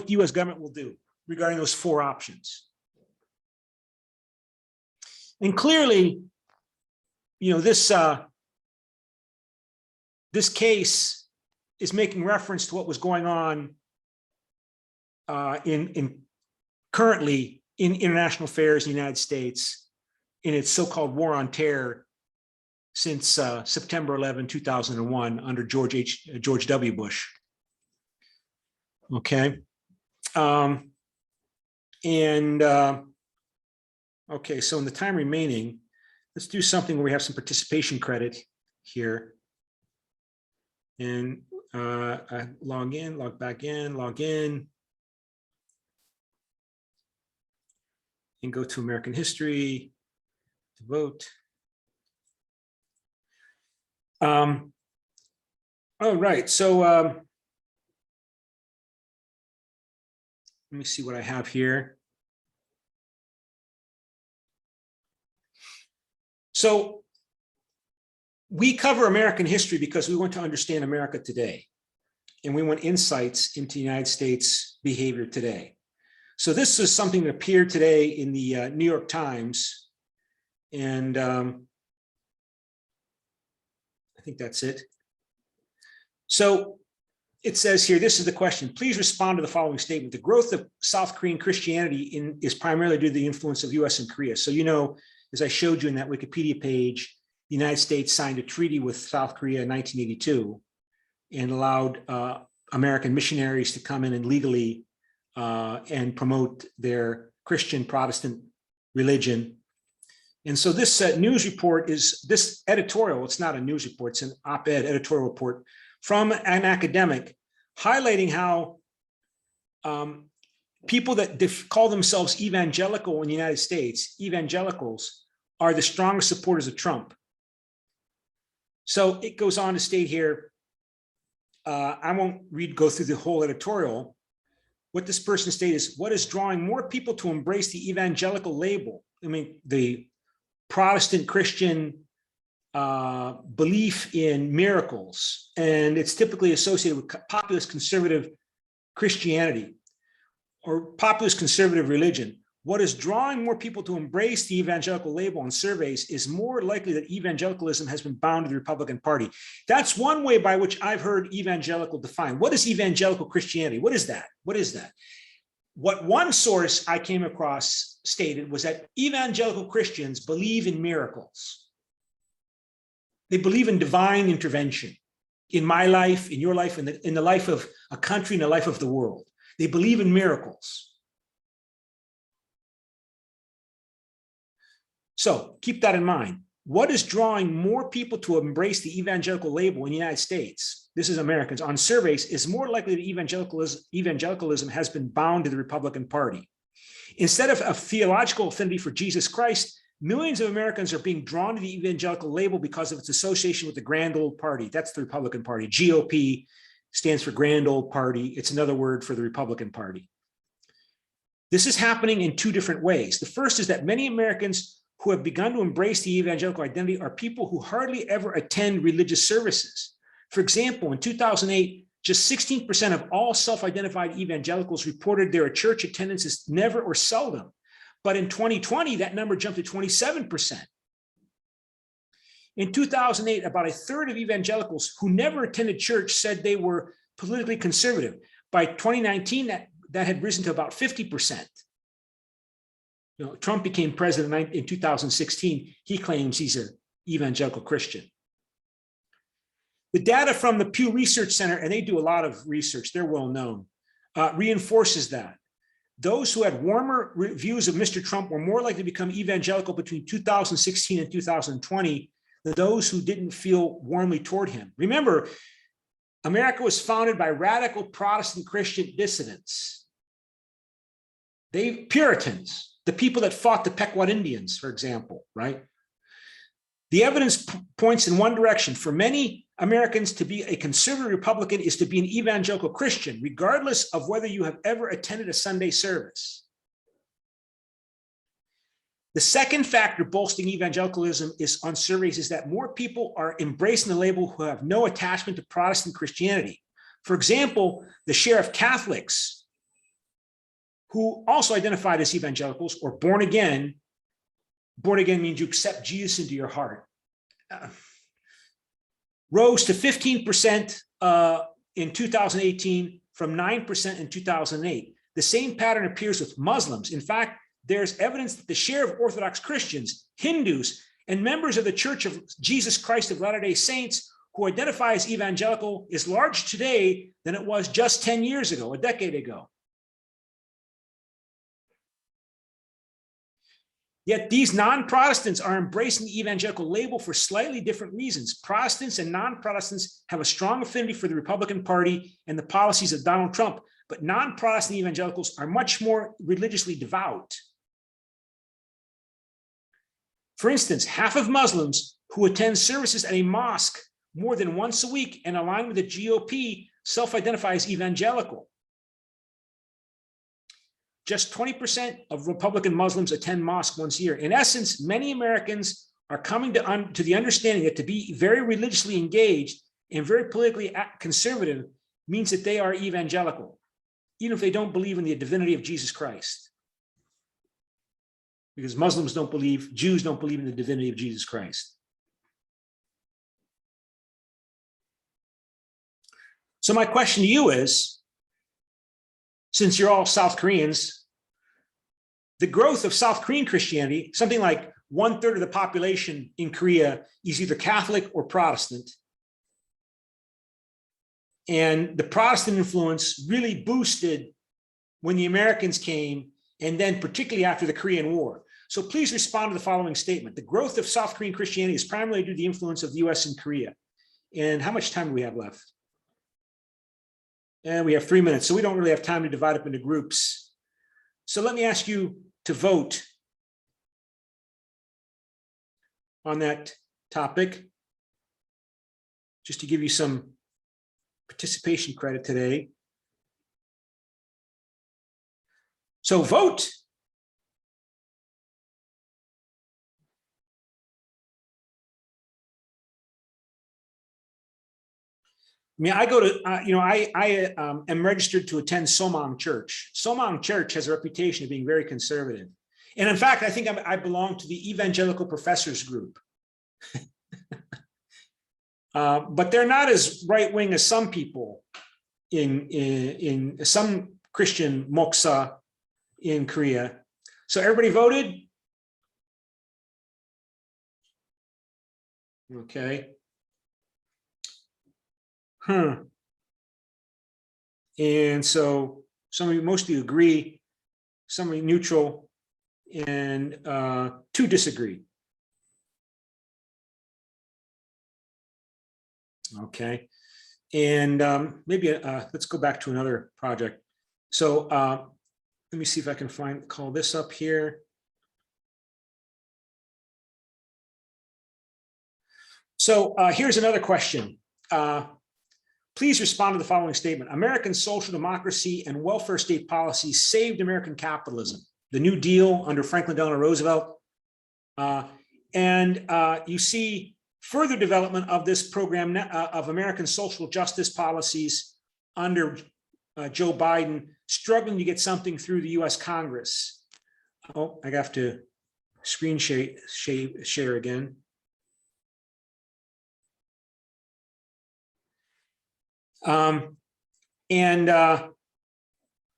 the US government will do regarding those 4 options. And clearly, you know, this this case is making reference to what was going on currently in international affairs in the United States in its so-called war on terror since September 11, 2001, under George W. Bush. Okay. Okay, so in the time remaining, let's do something where we have some participation credit here. And log in, log back in, log in. And go to American history to vote. All right, so let me see what I have here. So we cover American history because we want to understand America today, and we want insights into United States behavior today. So this is something that appeared today in the New York Times, and I think that's it. So it says here, this is the question. Please respond to the following statement. The growth of South Korean Christianity is primarily due to the influence of US and Korea. So, you know, as I showed you in that Wikipedia page, the United States signed a treaty with South Korea in 1982 and allowed American missionaries to come in and legally and promote their Christian Protestant religion. And so this news report is this editorial, it's not a news report, it's an op-ed editorial report from an academic highlighting how people that call themselves evangelical in the United States, evangelicals, are the strongest supporters of Trump. So it goes on to state here, I won't go through the whole editorial. What this person stated is, what is drawing more people to embrace the evangelical label? I mean, the Protestant Christian belief in miracles, and it's typically associated with populist conservative Christianity or populist conservative religion. What is drawing more people to embrace the evangelical label on surveys is more likely that evangelicalism has been bound to the Republican Party. That's one way by which I've heard evangelical defined. What is evangelical Christianity? What is that? What is that? What one source I came across stated was that evangelical Christians believe in miracles. They believe in divine intervention in my life, in your life, in the life of a country, in the life of the world. They believe in miracles. So keep that in mind. What is drawing more people to embrace the evangelical label in the United States, this is Americans, on surveys, is more likely that evangelicalism has been bound to the Republican Party. Instead of a theological affinity for Jesus Christ, millions of Americans are being drawn to the evangelical label because of its association with the grand old party. That's the Republican Party. GOP stands for grand old party. It's another word for the Republican Party. This is happening in two different ways. The first is that many Americans who have begun to embrace the evangelical identity are people who hardly ever attend religious services. For example, in 2008, just 16% of all self-identified evangelicals reported their church attendance as never or seldom. But in 2020, that number jumped to 27%. In 2008, about a third of evangelicals who never attended church said they were politically conservative. By 2019, that had risen to about 50%. You know, Trump became president in 2016. He claims he's an evangelical Christian. The data from the Pew Research Center, and they do a lot of research, they're well known, reinforces that. Those who had warmer views of Mr. Trump were more likely to become evangelical between 2016 and 2020 than those who didn't feel warmly toward him. Remember, America was founded by radical Protestant Christian dissidents. Puritans, the people that fought the Pequot Indians, for example, right? The evidence points in one direction. For many Americans, to be a conservative Republican is to be an evangelical Christian, regardless of whether you have ever attended a Sunday service. The second factor bolstering evangelicalism on surveys is that more people are embracing the label who have no attachment to Protestant Christianity. For example, the share of Catholics who also identified as evangelicals or born again means you accept Jesus into your heart. rose to 15% in 2018 from 9% in 2008. The same pattern appears with Muslims. In fact, there's evidence that the share of Orthodox Christians, Hindus, and members of the Church of Jesus Christ of Latter-day Saints who identify as evangelical is larger today than it was just 10 years ago, a decade ago. Yet these non-Protestants are embracing the evangelical label for slightly different reasons. Protestants and non-Protestants have a strong affinity for the Republican Party and the policies of Donald Trump, but non-Protestant evangelicals are much more religiously devout. For instance, half of Muslims who attend services at a mosque more than once a week and align with the GOP self-identify as evangelical. Just 20% of Republican Muslims attend mosque once a year. In essence, many Americans are coming to the understanding that to be very religiously engaged and very politically conservative means that they are evangelical, even if they don't believe in the divinity of Jesus Christ. Because Muslims don't believe, Jews don't believe in the divinity of Jesus Christ. So my question to you is, since you're all South Koreans, the growth of South Korean Christianity, something like 1/3 of the population in Korea is either Catholic or Protestant. And the Protestant influence really boosted when the Americans came, and then particularly after the Korean War. So please respond to the following statement. The growth of South Korean Christianity is primarily due to the influence of the US and Korea. And how much time do we have left? And we have 3 minutes, so we don't really have time to divide up into groups. So let me ask you to vote on that topic, just to give you some participation credit today. So vote. I mean, I go to, I am registered to attend Somang Church. Somang Church has a reputation of being very conservative. And in fact, I think I belong to the Evangelical Professors Group. But they're not as right-wing as some people in some Christian moksa in Korea. So everybody voted? Okay. And so some of you mostly agree, some of you neutral, and 2 disagree. Okay, and maybe let's go back to another project. So let me see if I can call this up here. So here's another question. Please respond to the following statement. American social democracy and welfare state policies saved American capitalism. The New Deal under Franklin Delano Roosevelt. You see further development of this program of American social justice policies under Joe Biden, struggling to get something through the US Congress. Oh, I have to screen share again.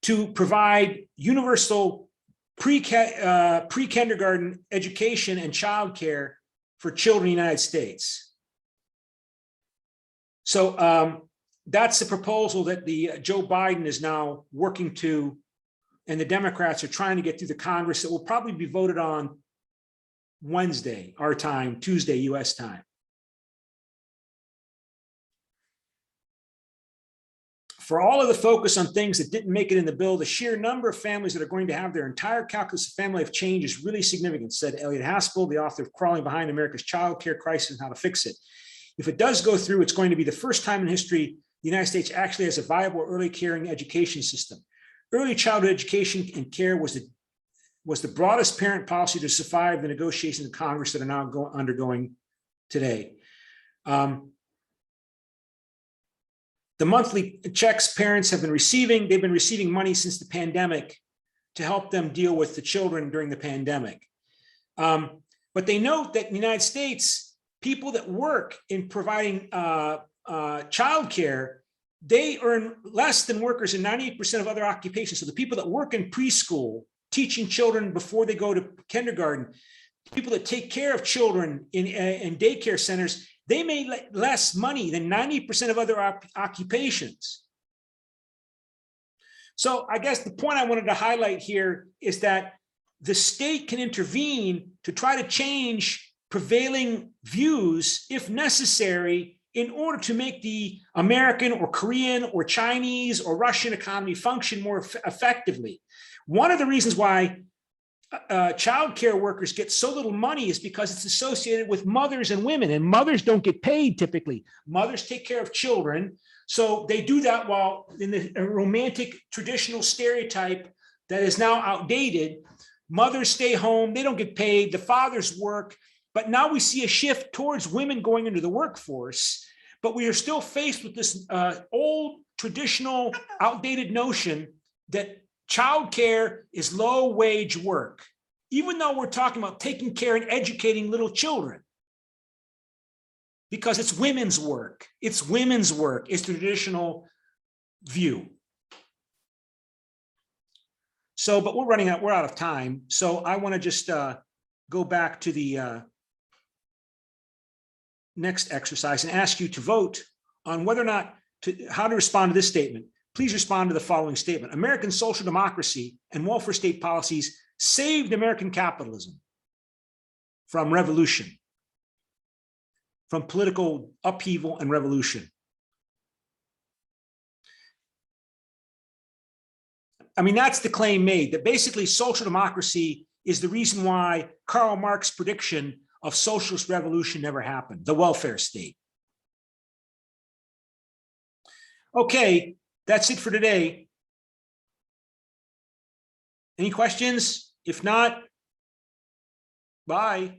To provide universal pre-kindergarten education and childcare for children in the United States. So that's the proposal that Joe Biden is now working to, and the Democrats are trying to get through the Congress, that will probably be voted on Wednesday, our time, Tuesday, US time. For all of the focus on things that didn't make it in the bill, the sheer number of families that are going to have their entire calculus of family of change is really significant, said Elliot Haspel, the author of Crawling Behind America's Child Care Crisis and How to Fix It. If it does go through, it's going to be the first time in history the United States actually has a viable early caring education system. Early childhood education and care was the broadest parent policy to survive the negotiations in Congress that are now undergoing today. The monthly checks parents have been receiving, they've been receiving money since the pandemic to help them deal with the children during the pandemic. But they note that in the United States, people that work in providing childcare, they earn less than workers in 98% of other occupations. So the people that work in preschool, teaching children before they go to kindergarten, people that take care of children in daycare centers, they make less money than 90% of other occupations. So I guess the point I wanted to highlight here is that the state can intervene to try to change prevailing views if necessary in order to make the American or Korean or Chinese or Russian economy function more effectively. One of the reasons why child care workers get so little money is because it's associated with mothers and women, and mothers don't get paid typically. Mothers take care of children. So they do that while in the romantic traditional stereotype that is now outdated. Mothers stay home, they don't get paid, the fathers work. But now we see a shift towards women going into the workforce, but we are still faced with this old, traditional, outdated notion that childcare is low-wage work, even though we're talking about taking care and educating little children, because it's women's work. It's women's work. It's the traditional view. So, but we're out of time. So I want to just go back to the next exercise and ask you to vote on whether or not how to respond to this statement. Please respond to the following statement. American social democracy and welfare state policies saved American capitalism from revolution, from political upheaval and revolution. I mean, that's the claim made, that basically social democracy is the reason why Karl Marx's prediction of socialist revolution never happened, the welfare state. Okay, that's it for today. Any questions? If not, bye.